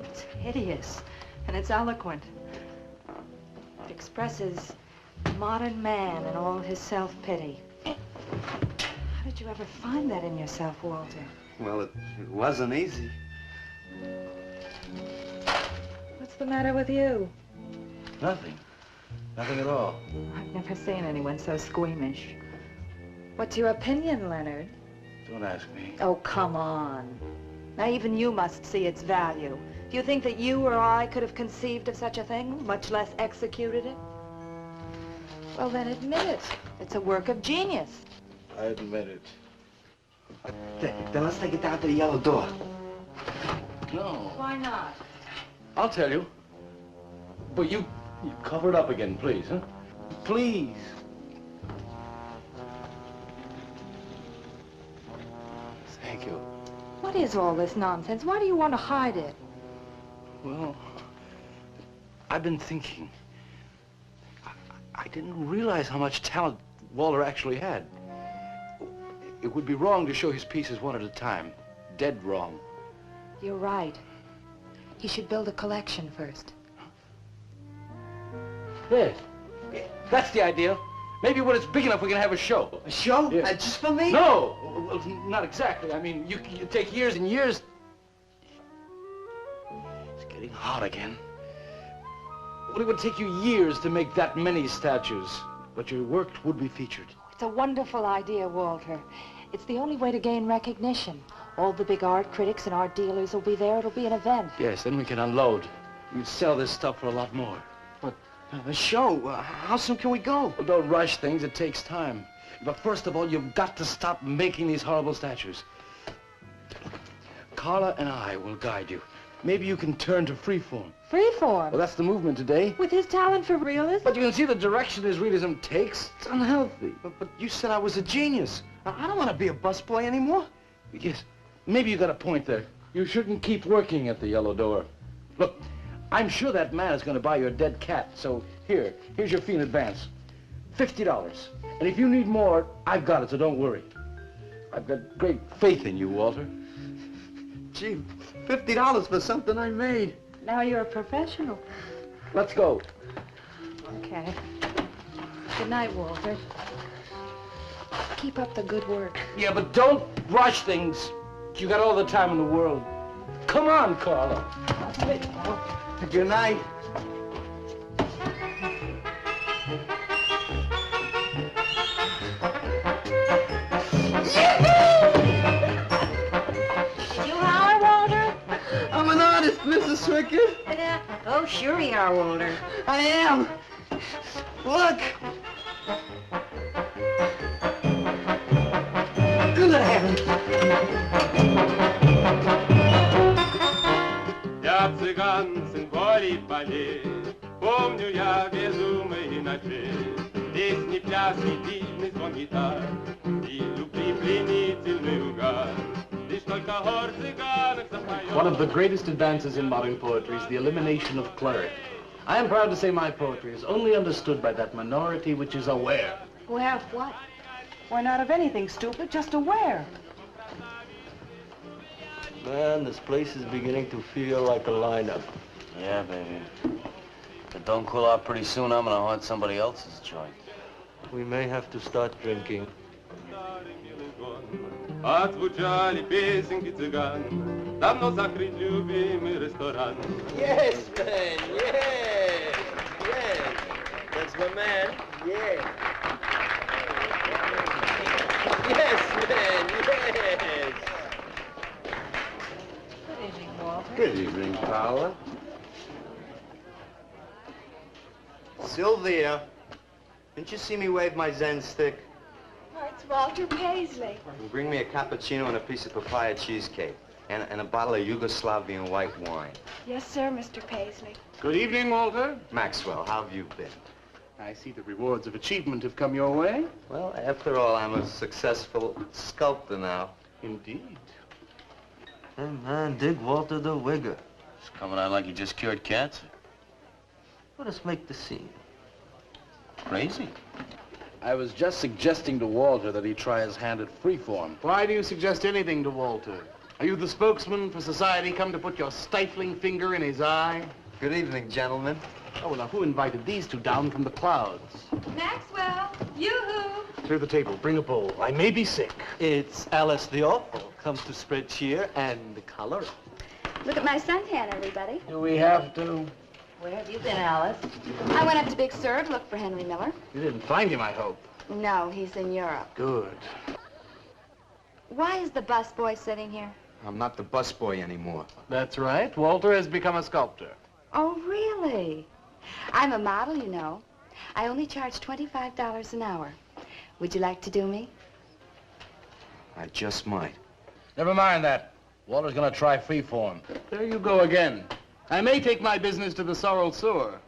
It's hideous, and it's eloquent. It expresses modern man and all his self-pity. How did you ever find that in yourself, Walter? Well, it wasn't easy. What's the matter with you? Nothing. Nothing at all. I've never seen anyone so squeamish. What's your opinion, Leonard? Don't ask me. Oh, come on. Now, even you must see its value. Do you think that you or I could have conceived of such a thing, much less executed it? Well, then admit it. It's a work of genius. I admit it. Then let's take it down to the yellow door. No. Why not? I'll tell you. But you cover it up again, please, huh? Please. Thank you. What is all this nonsense? Why do you want to hide it? Well, I've been thinking. I didn't realize how much talent Walter actually had. It would be wrong to show his pieces one at a time. Dead wrong. You're right. He should build a collection first. Yes. That's the idea. Maybe when it's big enough, we can have a show. A show? Yeah. Just for me? No! Well, not exactly. I mean, you take years and years. It's getting hot again. Well, it would take you years to make that many statues, but your work would be featured. It's a wonderful idea, Walter. It's the only way to gain recognition. All the big art critics and art dealers will be there. It'll be an event. Yes, then we can unload. We'd sell this stuff for a lot more. But a show? How soon can we go? Well, don't rush things. It takes time. But first of all, you've got to stop making these horrible statues. Carla and I will guide you. Maybe you can turn to freeform. Freeform? Well, that's the movement today. With his talent for realism? But you can see the direction his realism takes. It's unhealthy. But you said I was a genius. I don't want to be a busboy anymore. Yes, maybe you got a point there. You shouldn't keep working at the yellow door. Look, I'm sure that man is going to buy your dead cat, so here's your fee in advance. $50. And if you need more, I've got it, so don't worry. I've got great faith in you, Walter. Gee, $50 for something I made. Now you're a professional. Let's go. Okay. Good night, Walter. Keep up the good work. Yeah, but don't rush things. You got all the time in the world. Come on, Carla. Good night. You holler, Walter? I'm an artist, Mrs. Swickett. Oh, sure you are, Walter. I am. Look. Good heavens. Я цыган, сын полей полей, помню я безумные ночи, песни, пляски, дивный звон гитар и любви пленительный угар. Лишь только хор цыганок запоет. One of the greatest advances in modern poetry is the elimination of clarity. I am proud to say my poetry is only understood by that minority which is aware. Aware of what? Why, not of anything, stupid, just aware. Man, this place is beginning to feel like a lineup. Yeah, baby. If it don't cool out pretty soon, I'm gonna haunt somebody else's joint. We may have to start drinking. Отзвучали песенки цыган, давно закрыт любимый ресторан. Yes, man, yes, yes. That's my man, yeah. Yes, man, yes. Good evening, Paula. Sylvia, didn't you see me wave my Zen stick? Oh, it's Walter Paisley. And bring me a cappuccino and a piece of papaya cheesecake. And a bottle of Yugoslavian white wine. Yes, sir, Mr. Paisley. Good evening, Walter. Maxwell, how have you been? I see the rewards of achievement have come your way. Well, after all, I'm a successful sculptor now. Indeed. Hey, man, dig Walter the Wigger. It's coming out like you just cured cancer. Let us make the scene. Crazy. I was just suggesting to Walter that he try his hand at freeform. Why do you suggest anything to Walter? Are you the spokesman for society come to put your stifling finger in his eye? Good evening, gentlemen. Oh, well, now, who invited these two down from the clouds? Maxwell, yoo-hoo. Clear the table. Bring a bowl. I may be sick. It's Alice the Awful. Comes to spread cheer and color. Look at my suntan, everybody. Do we have to? Where have you been, Alice? I went up to Big Sur to look for Henry Miller. You didn't find him, I hope. No, he's in Europe. Good. Why is the busboy sitting here? I'm not the busboy anymore. That's right. Walter has become a sculptor. Oh, really? I'm a model, you know. I only charge $25 an hour. Would you like to do me? I just might. Never mind that. Walter's gonna try freeform. There you go again. I may take my business to the sorrel sewer.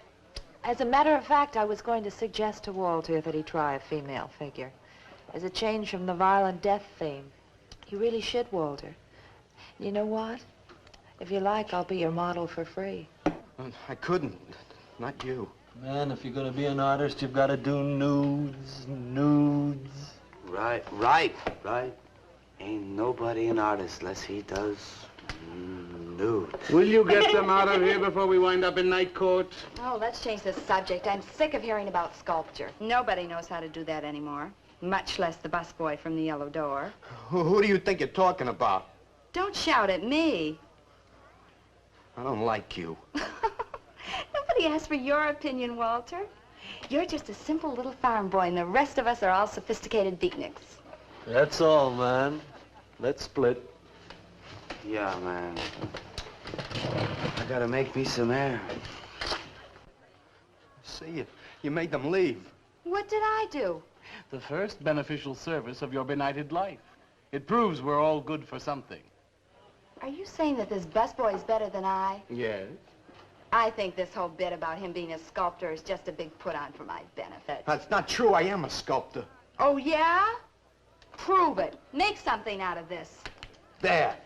As a matter of fact, I was going to suggest to Walter that he try a female figure. As a change from the violent death theme. He really should, Walter. You know what? If you like, I'll be your model for free. I couldn't. Not you. Man, if you're gonna be an artist, you've got to do nudes. Right. Ain't nobody an artist unless he does nudes. Will you get them out of here before we wind up in night court? Oh, let's change the subject. I'm sick of hearing about sculpture. Nobody knows how to do that anymore, much less the busboy from the Yellow Door. Who do you think you're talking about? Don't shout at me. I don't like you. Nobody asked for your opinion, Walter. You're just a simple little farm boy, and the rest of us are all sophisticated beatniks. That's all, man. Let's split. Yeah, man. I gotta make me some air. See, you made them leave. What did I do? The first beneficial service of your benighted life. It proves we're all good for something. Are you saying that this busboy is better than I? Yes. I think this whole bit about him being a sculptor is just a big put-on for my benefit. That's not true. I am a sculptor. Oh, yeah? Prove it. Make something out of this. There.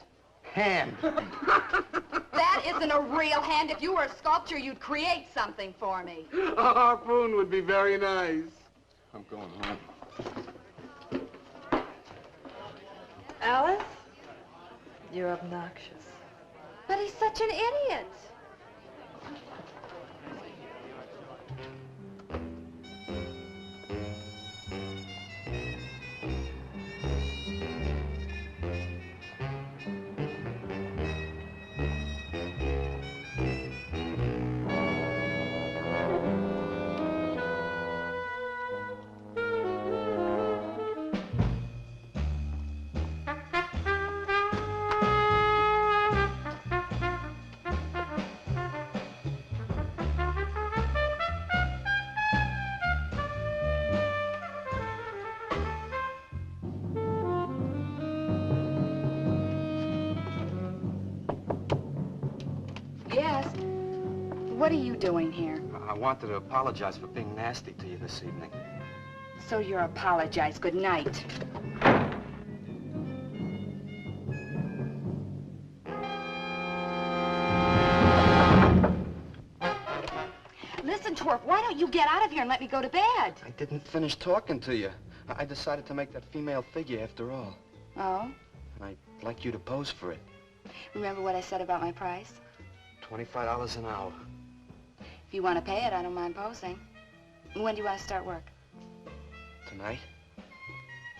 Hand. That isn't a real hand. If you were a sculptor, you'd create something for me. A harpoon would be very nice. I'm going home. Alice? You're obnoxious. But he's such an idiot. Yes. What are you doing here? I wanted to apologize for being nasty to you this evening. So you're apologize. Good night. Listen, Twerp, why don't you get out of here and let me go to bed? I didn't finish talking to you. I decided to make that female figure after all. Oh? And I'd like you to pose for it. Remember what I said about my price? $25 an hour. If you want to pay it, I don't mind posing. When do you want to start work? Tonight?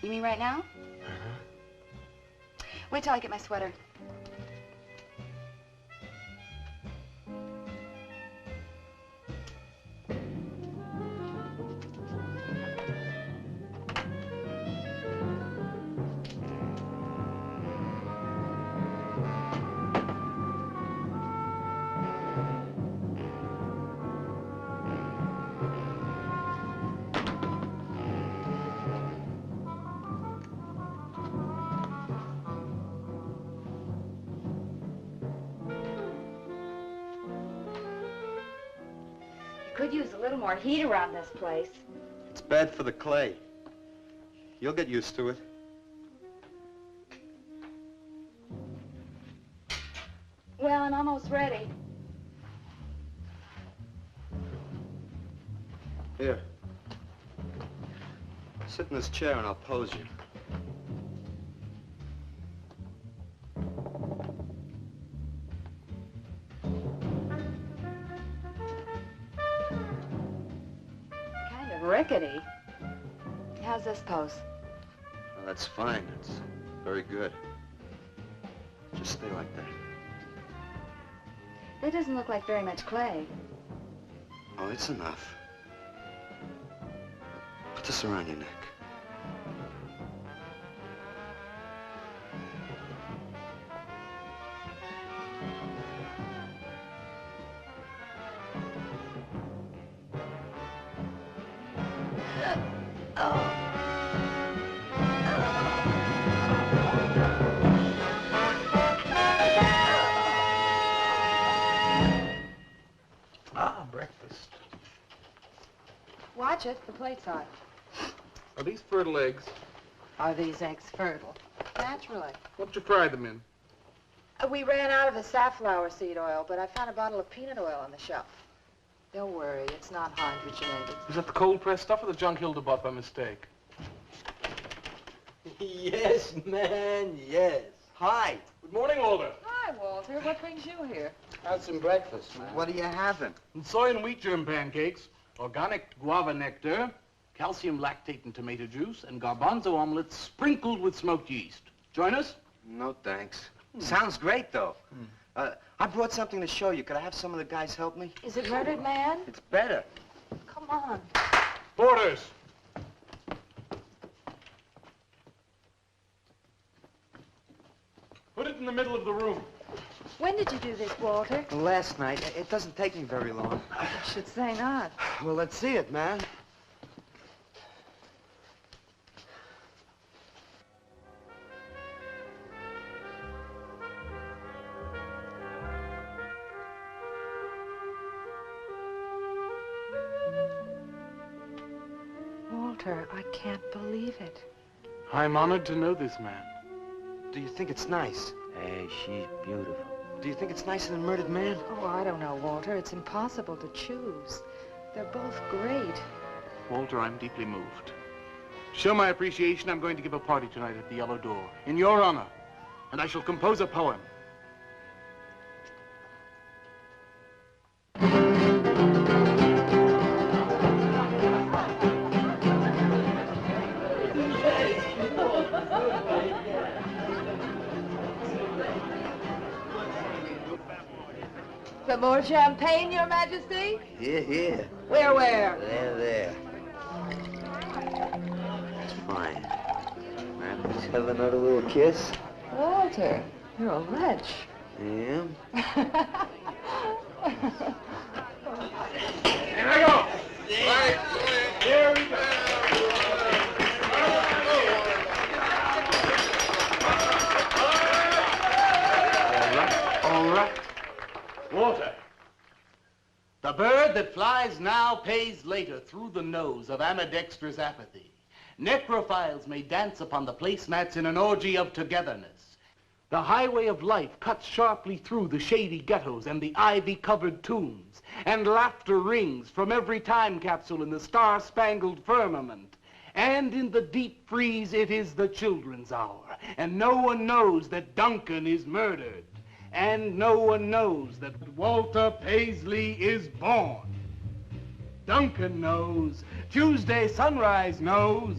You mean right now? Uh-huh. Wait till I get my sweater. could use a little more heat around this place. It's bad for the clay. You'll get used to it. Well, I'm almost ready. Here. Sit in this chair and I'll pose you. Kind of rickety. How's this pose? Well, that's fine. That's very good. Just stay like that. That doesn't look like very much clay. Oh, it's enough. Put this around your neck. Breakfast. Watch it, the plate's hot. Are these fertile eggs? Are these eggs fertile? Naturally. What'd you fry them in? We ran out of the safflower seed oil, but I found a bottle of peanut oil on the shelf. Don't worry, it's not hydrogenated. Is that the cold-pressed stuff or the junk Hilda bought by mistake? Yes, man, yes. Hi. Good morning, Walter. Hi, Walter. What brings you here? How's some breakfast, man? What are you having? Soy and wheat germ pancakes, organic guava nectar, calcium lactate and tomato juice, and garbanzo omelets sprinkled with smoked yeast. Join us? No, thanks. Sounds great, though. I brought something to show you. Could I have some of the guys help me? Is it Murdered Man? It's better. Come on. Porters. Put it in the middle of the room. When did you do this, Walter? Last night. It doesn't take me very long. I should say not. Well, let's see it, man. Walter, I can't believe it. I'm honored to know this man. Do you think it's nice? Hey, she's beautiful. Do you think it's nicer than Murdered Man? Oh, I don't know, Walter. It's impossible to choose. They're both great. Walter, I'm deeply moved. To show my appreciation, I'm going to give a party tonight at the Yellow Door, in your honor. And I shall compose a poem. Some more champagne, Your Majesty? Here, here. Where? There. It's fine. Man, let's have another little kiss. Walter, you're a wretch. I am? Here I go! Right. Here we go! All right. Walter. The bird that flies now pays later through the nose of ambidextrous apathy. Necrophiles may dance upon the placemats in an orgy of togetherness. The highway of life cuts sharply through the shady ghettos and the ivy-covered tombs, and laughter rings from every time capsule in the star-spangled firmament. And in the deep freeze, it is the children's hour, and no one knows that Duncan is murdered. And no one knows that Walter Paisley is born. Duncan knows. Tuesday Sunrise knows.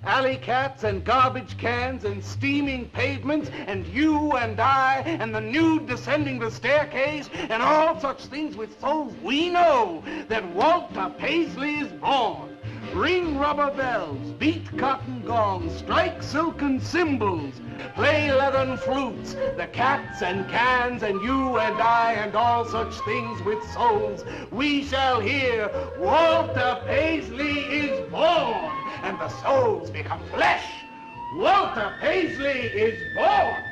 Alley cats and garbage cans and steaming pavements and you and I and the nude descending the staircase and all such things with souls, we know that Walter Paisley is born. Ring rubber bells, beat cotton gongs, strike silken cymbals, play leathern flutes, the cats and cans and you and I and all such things with souls. We shall hear Walter Paisley is born, and the souls become flesh. Walter Paisley is born.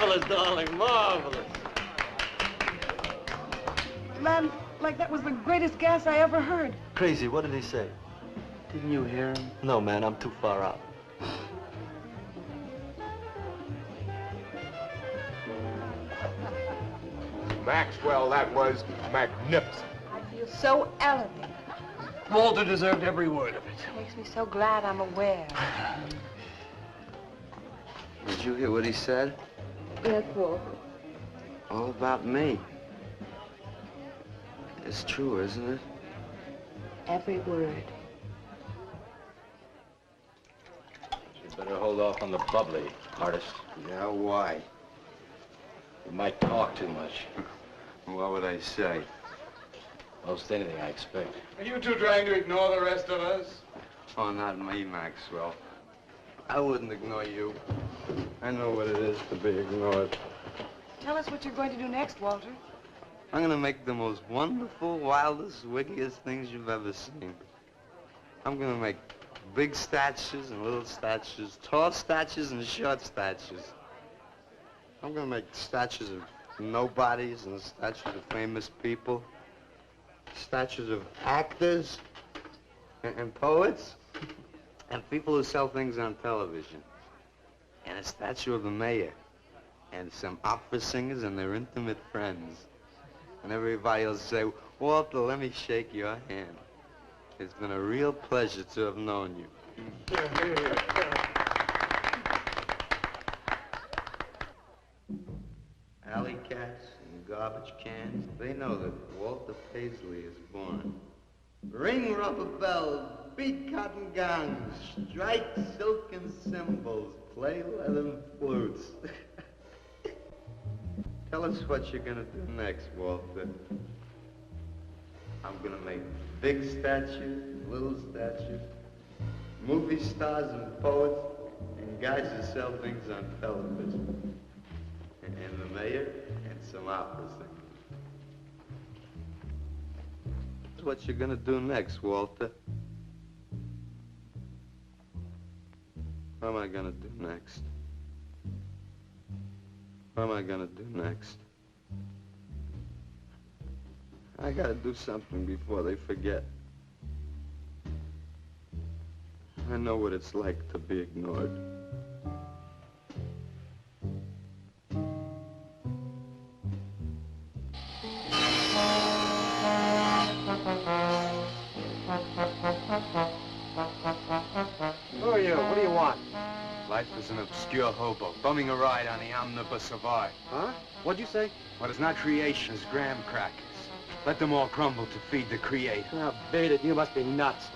Marvelous, darling, marvelous. Man, like that was the greatest gas I ever heard. Crazy, what did he say? Didn't you hear him? No, man, I'm too far out. Maxwell, that was magnificent. I feel so elegant. Walter deserved every word of it. Makes me so glad I'm aware. Did you hear what he said? Yes, Walter. All about me. It's true, isn't it? Every word. You better hold off on the bubbly, artist. Yeah, why? You might talk too much. What would I say? Most anything, I expect. Are you two trying to ignore the rest of us? Oh, not me, Maxwell. I wouldn't ignore you. I know what it is to be ignored. Tell us what you're going to do next, Walter. I'm gonna make the most wonderful, wildest, wickedest things you've ever seen. I'm gonna make big statues and little statues, tall statues and short statues. I'm gonna make statues of nobodies and statues of famous people, statues of actors and poets and people who sell things on television, and a statue of the mayor and some opera singers and their intimate friends. And everybody will say, Walter, let me shake your hand. It's been a real pleasure to have known you. Alley cats and garbage cans, they know that Walter Paisley is born. Ring rubber bells, beat cotton gongs, strike silken cymbals, play leathern flutes. Tell us what you're gonna do next, Walter. I'm gonna make big statues, little statues, movie stars and poets, and guys who sell things on television. And the mayor and some opera singers. That's what you're gonna do next, Walter. What am I gonna do next? What am I gonna do next? I gotta do something before they forget. I know what it's like to be ignored. Who are you? What do you want? Life is an obscure hobo, bumming a ride on the omnibus of art. Huh? What'd you say? What is not creation is graham crackers. Let them all crumble to feed the creator. Oh, beat it. You must be nuts.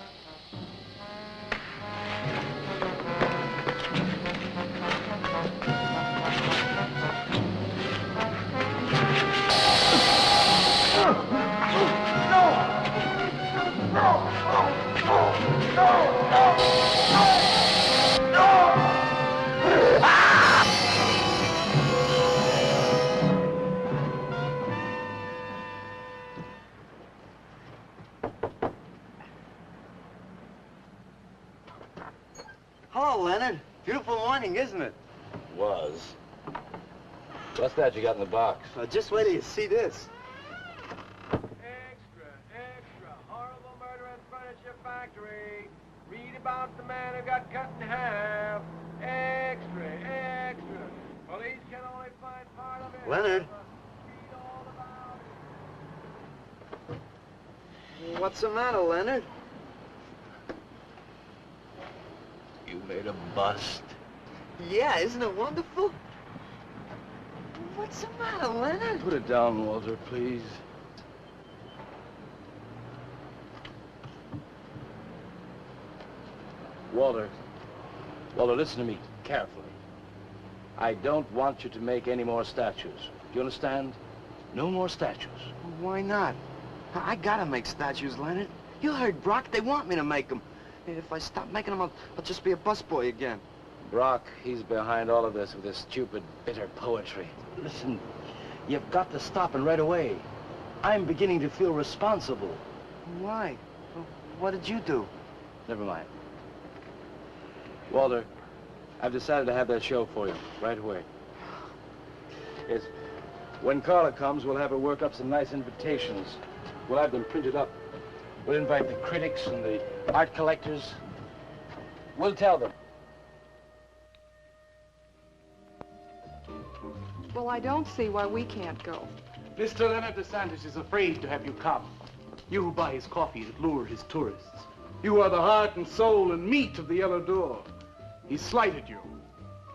Hello, Leonard. Beautiful morning, isn't it? Was. What's that you got in the box? Just wait till you see this. Horrible murder in furniture factory. Read about the man who got cut in half. Extra, extra. Police can only find part of it. Leonard. What's the matter, Leonard? You made a bust. Yeah, isn't it wonderful? What's the matter, Leonard? Put it down, Walter, please. Walter, listen to me carefully. I don't want you to make any more statues. Do you understand? No more statues. Why not? I gotta make statues, Leonard. You heard Brock. They want me to make them. If I stop making them, I'll just be a busboy again. Brock, he's behind all of this with his stupid, bitter poetry. Listen, you've got to stop and right away. I'm beginning to feel responsible. Why? What did you do? Never mind. Walter, I've decided to have that show for you right away. Yes. When Carla comes, we'll have her work up some nice invitations. We'll have them printed up. We'll invite the critics and the art collectors. We'll tell them. Well, I don't see why we can't go. Mr. Leonard DeSantis is afraid to have you come. You who buy his coffee and lure his tourists. You are the heart and soul and meat of the Yellow Door. He slighted you.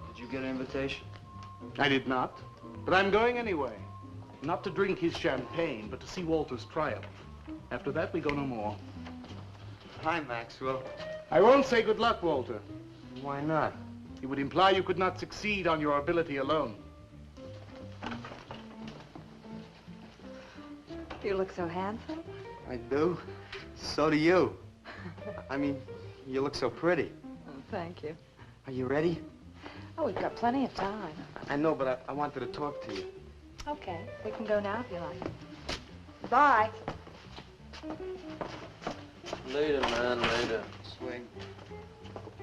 Did you get an invitation? I did not, but I'm going anyway. Not to drink his champagne, but to see Walter's triumph. After that, we go no more. Hi, Maxwell. I won't say good luck, Walter. Why not? It would imply you could not succeed on your ability alone. You look so handsome. I do. So do you. I mean, you look so pretty. Oh, thank you. Are you ready? Oh, we've got plenty of time. I know, but I wanted to talk to you. Okay, we can go now if you like. Bye. Later, man, later. Swing.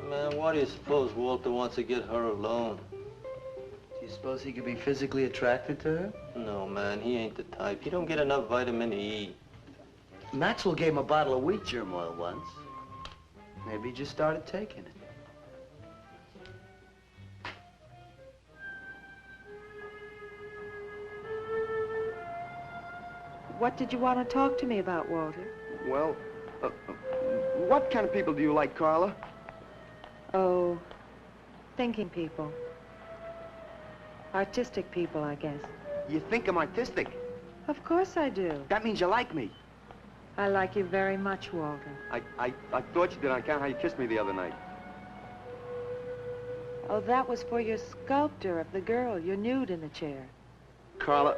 Man, why do you suppose Walter wants to get her alone? Do you suppose he could be physically attracted to her? No, man, he ain't the type. He don't get enough vitamin E. Maxwell gave him a bottle of wheat germ oil once. Maybe he just started taking it. What did you want to talk to me about, Walter? Well, what kind of people do you like, Carla? Oh, thinking people. Artistic people, I guess. You think I'm artistic? Of course I do. That means you like me. I like you very much, Walter. I thought you did on account of how you kissed me the other night. Oh, that was for your sculptor of the girl, your nude in the chair. Carla,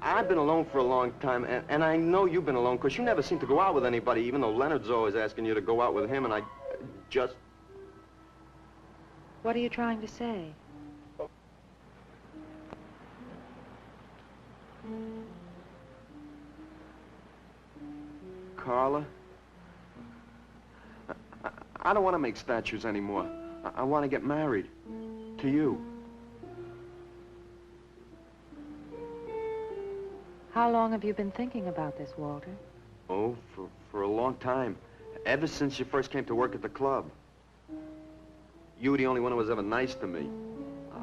I've been alone for a long time, and I know you've been alone, because you never seem to go out with anybody, even though Leonard's always asking you to go out with him, and I just... What are you trying to say? Carla, I don't want to make statues anymore. I want to get married. To you. How long have you been thinking about this, Walter? Oh, for a long time. Ever since you first came to work at the club. You were the only one who was ever nice to me.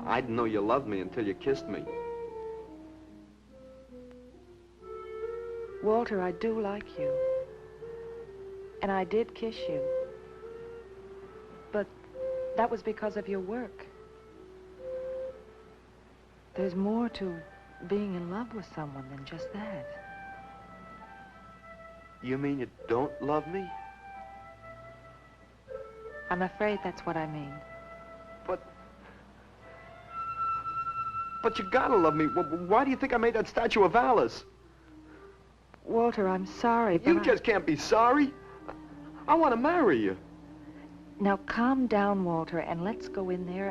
I didn't know you loved me until you kissed me. Walter, I do like you. And I did kiss you. But that was because of your work. There's more to being in love with someone than just that. You mean you don't love me? I'm afraid that's what I mean. But you gotta love me. Why do you think I made that statue of Alice? Walter, I'm sorry, but You just can't be sorry. I want to marry you. Now calm down, Walter, and let's go in there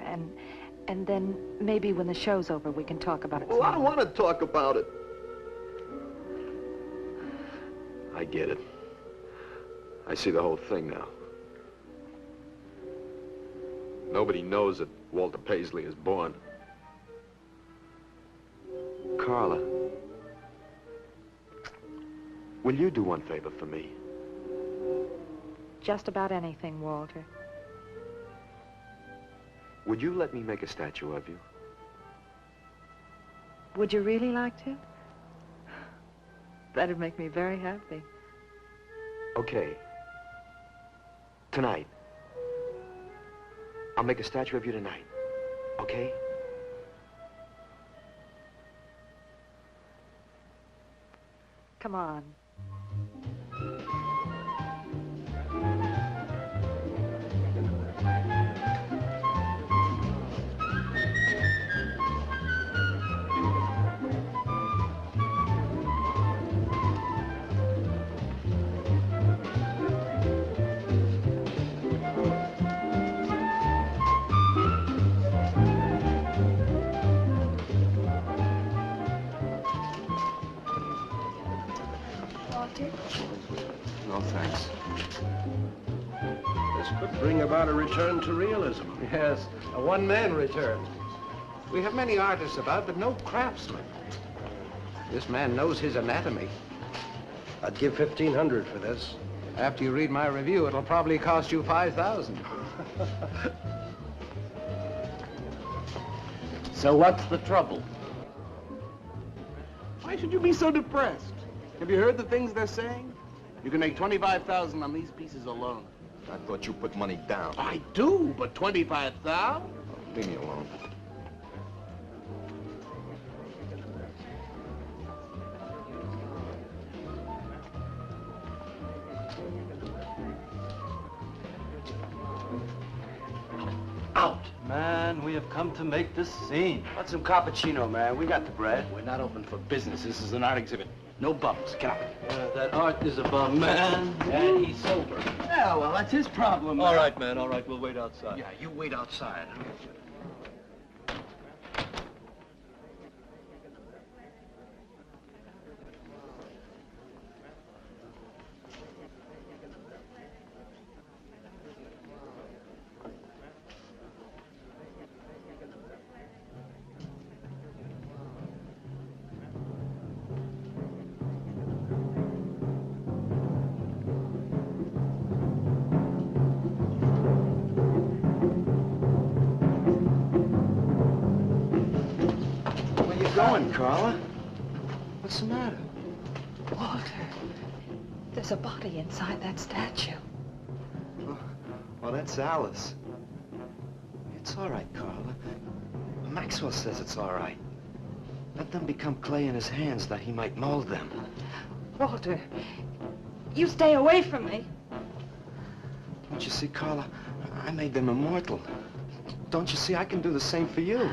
and then maybe when the show's over we can talk about it. Well, I don't want to talk about it. I get it. I see the whole thing now. Nobody knows that Walter Paisley is born. Carla, will you do one favor for me? Just about anything, Walter. Would you let me make a statue of you? Would you really like to? That'd make me very happy. Okay. Tonight. I'll make a statue of you tonight. Okay? Come on. No, thanks. This could bring about a return to realism. Yes, a one-man return. We have many artists about, but no craftsmen. This man knows his anatomy. I'd give $1,500 for this. After you read my review, it'll probably cost you $5,000. So what's the trouble? Why should you be so depressed? Have you heard the things they're saying? You can make $25,000 on these pieces alone. I thought you put money down. I do, but $25,000? Leave me alone. Out! Man, we have come to make this scene. Want some cappuccino, man? We got the bread. We're not open for business. This is an art exhibit. No bums. Get out. That art is about man. And he's sober. Yeah, well, that's his problem. All right, man, all right. We'll wait outside. Yeah, you wait outside. Carla? What's the matter? Walter, there's a body inside that statue. Well, that's Alice. It's all right, Carla. Maxwell says it's all right. Let them become clay in his hands that he might mold them. Walter, you stay away from me. Don't you see, Carla? I made them immortal. Don't you see, I can do the same for you.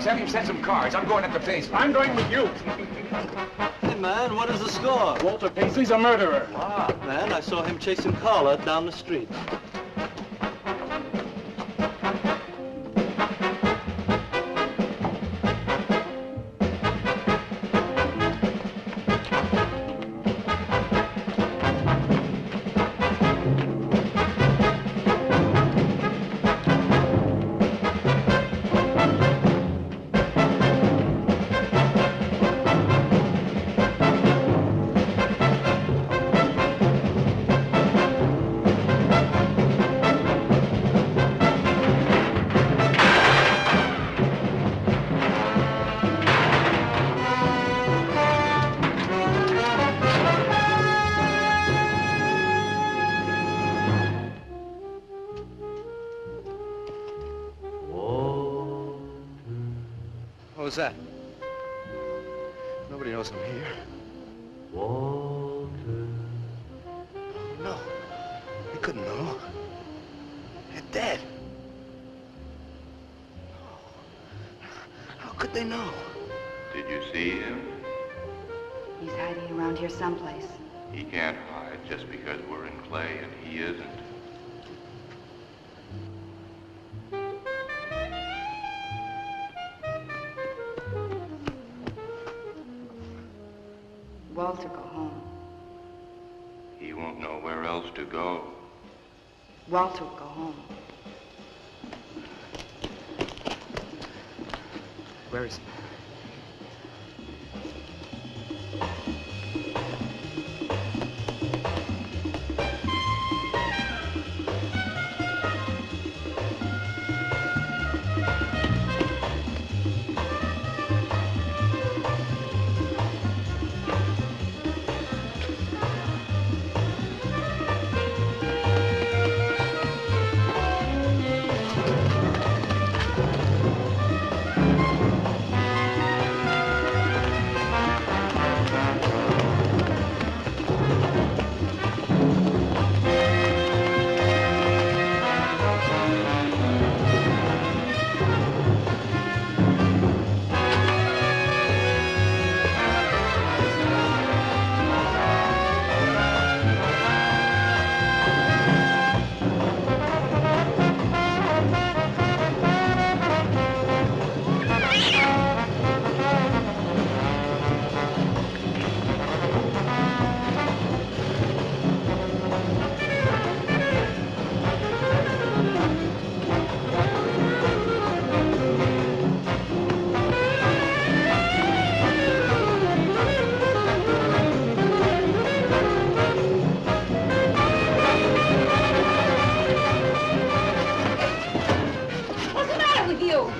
Have him send some cards. I'm going up the basement. I'm going with you. Hey, man, what is the score? Walter Paisley's a murderer. Wow, man, I saw him chasing Carla down the street. What was that? Nobody knows I'm here. Walter. No. They couldn't know. They're dead. How could they know? Did you see him? He's hiding around here someplace. He can't hide just because we're in clay and he isn't. Walter, go home. He won't know where else to go. Walter, go home. Where is he? with you.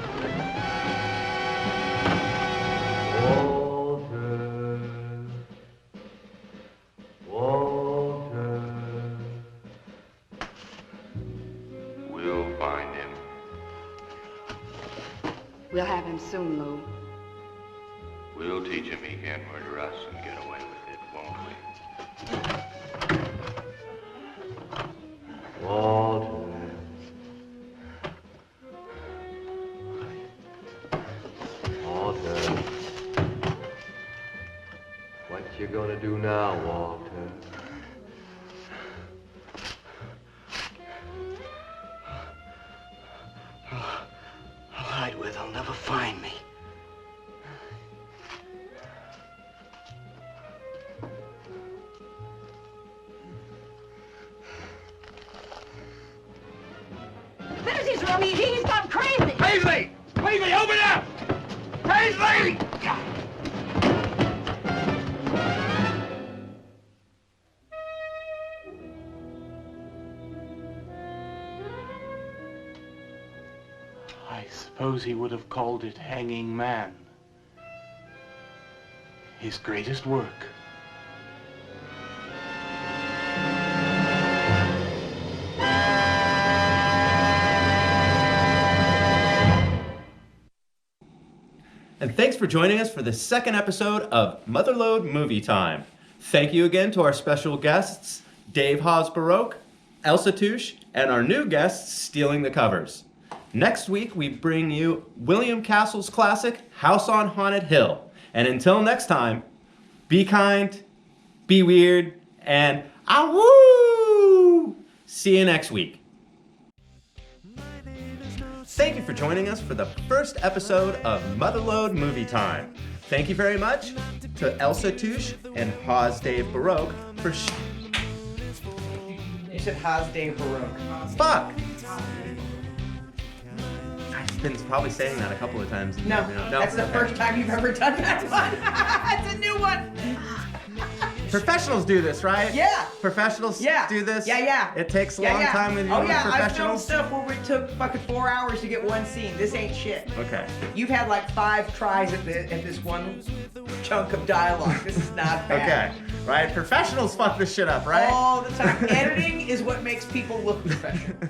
We'll find him. We'll have him soon, Lou. We'll teach him he can't murder us and get away with it, won't we? Walter. Walter. What you gonna do now, Walter? I'll hide where they'll never find me. There's his room. He's gone crazy. Paisley! Paisley, open up! Paisley! I suppose he would have called it Hanging Man. His greatest work. And thanks for joining us for the second episode of Motherlode Movie Time. Thank you again to our special guests, Dave Haaz-Baroque, Elsa Touche, and our new guests stealing the covers. Next week, we bring you William Castle's classic, House on Haunted Hill. And until next time, be kind, be weird, and ah-woo! See you next week. Thank you for joining us for the first episode of Motherlode Movie Time. Thank you very much to Elsa Touche and Haaz-Baroque for You said Haaz-Baroque. Fuck! I've been probably saying that a couple of times. No, that's the first time you've ever done that one. It's a new one. Professionals do this, right? Yeah. Professionals do this? Yeah. It takes a long time with you professionals? I've filmed stuff where it took fucking 4 hours to get one scene. This ain't shit. Okay. You've had like 5 tries at this one chunk of dialogue. This is not bad. Okay. Right? Professionals fuck this shit up, right? All the time. Editing is what makes people look professional.